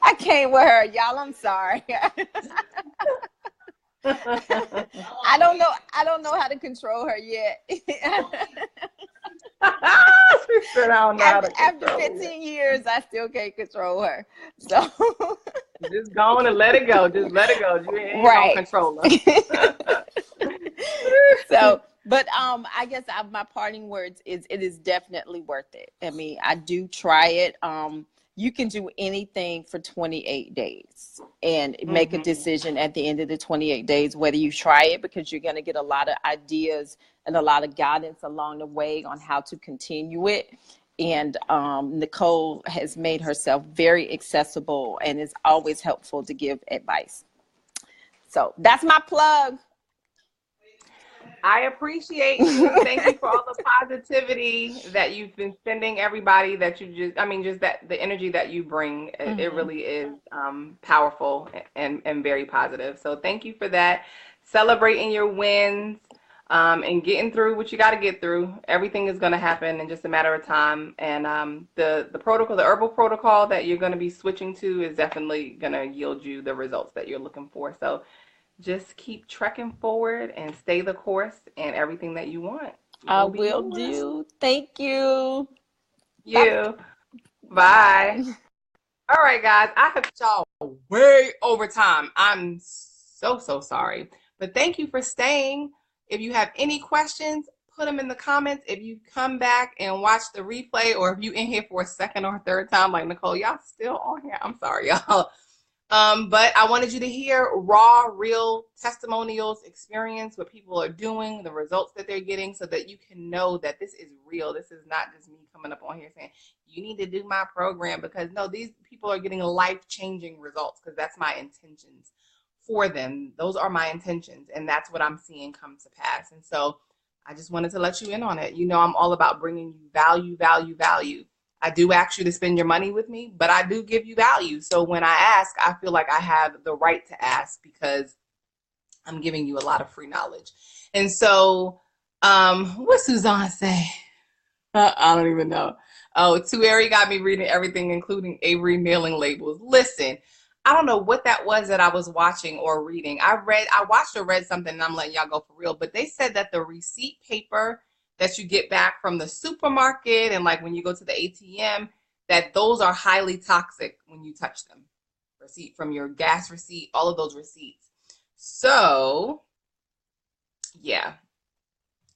I can't with her, y'all. I'm sorry. I don't know how to control her yet. After 15 years, I still can't control her. So just go on and let it go. Just let it go. You ain't gonna control her. So, but I guess my parting words is it is definitely worth it. I mean, I do try it. You can do anything for 28 days and make a decision at the end of the 28 days, whether you try it, because you're going to get a lot of ideas and a lot of guidance along the way on how to continue it. And Nicole has made herself very accessible and is always helpful to give advice. So that's my plug. I appreciate you. Thank you for all the positivity that you've been sending everybody, that the energy that you bring, it really is powerful and very positive. So thank you for that. Celebrating your wins and getting through what you got to get through. Everything is going to happen in just a matter of time. And the herbal protocol that you're going to be switching to is definitely going to yield you the results that you're looking for. So just keep trekking forward and stay the course, and everything that you want. I will do. Thank you. Bye. All right, guys. I have y'all way over time. I'm so sorry. But thank you for staying. If you have any questions, put them in the comments. If you come back and watch the replay, or if you in here for a second or third time, like Nicole, y'all still on here. I'm sorry, y'all. But I wanted you to hear raw, real testimonials, experience what people are doing, the results that they're getting, so that you can know that this is real. This is not just me coming up on here saying, you need to do my program, because no, these people are getting life-changing results, because that's my intentions for them. Those are my intentions, and that's what I'm seeing come to pass. And so I just wanted to let you in on it. You know, I'm all about bringing you value, value, value. I do ask you to spend your money with me, but I do give you value. So when I ask, I feel like I have the right to ask, because I'm giving you a lot of free knowledge. And so, what Suzanne say? I don't even know. Oh, Tueri got me reading everything, including Avery mailing labels. Listen, I don't know what that was that I was watching or reading. I watched or read something, and I'm letting y'all go for real. But they said that the receipt paper that you get back from the supermarket and like when you go to the ATM, that those are highly toxic when you touch them. Receipt from your gas receipt, all of those receipts. So, yeah.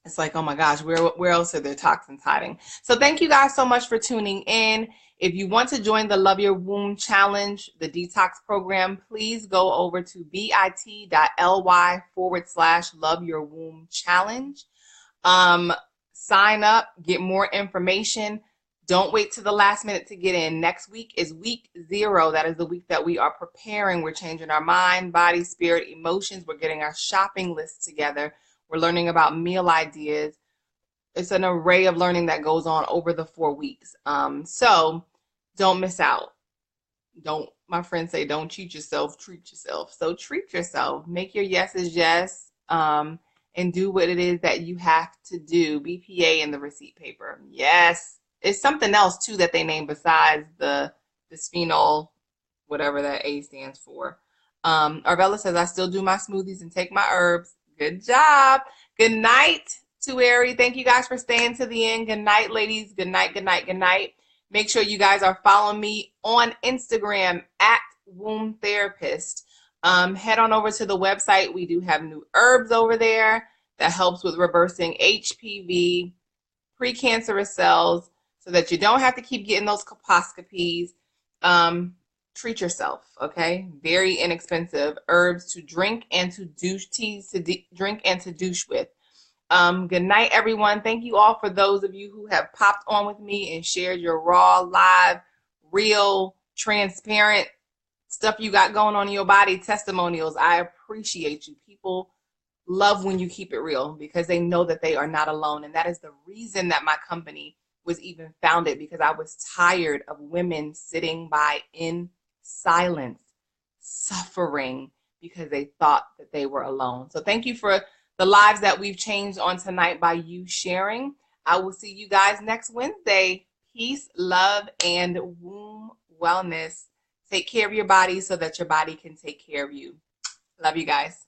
It's like, oh my gosh, where else are there toxins hiding? So thank you guys so much for tuning in. If you want to join the Love Your Womb Challenge, the Detox program, please go over to bit.ly/Love Your Womb Challenge. Sign up, get more information. Don't wait to the last minute to get in. Next week is week 0. That is the week that we are preparing. We're changing our mind, body, spirit, emotions. We're getting our shopping list together. We're learning about meal ideas. It's an array of learning that goes on over the 4 weeks. So don't miss out. My friends say, don't cheat yourself, treat yourself. So treat yourself. Make your yeses yes. And do what it is that you have to do. BPA in the receipt paper. Yes. It's something else, too, that they name besides the bisphenol, whatever that A stands for. Arvella says, I still do my smoothies and take my herbs. Good job. Good night, Tueri. Thank you guys for staying to the end. Good night, ladies. Good night, good night, good night. Make sure you guys are following me on Instagram at Womb Therapist. Head on over to the website. We do have new herbs over there that helps with reversing HPV, precancerous cells, so that you don't have to keep getting those colposcopies. Treat yourself, okay? Very inexpensive herbs to drink and to douche, teas to drink and to douche with. Good night, everyone. Thank you all for those of you who have popped on with me and shared your raw, live, real, transparent stuff you got going on in your body, testimonials. I appreciate you. People love when you keep it real, because they know that they are not alone. And that is the reason that my company was even founded, because I was tired of women sitting by in silence, suffering because they thought that they were alone. So thank you for the lives that we've changed on tonight by you sharing. I will see you guys next Wednesday. Peace, love, and womb wellness. Take care of your body so that your body can take care of you. Love you guys.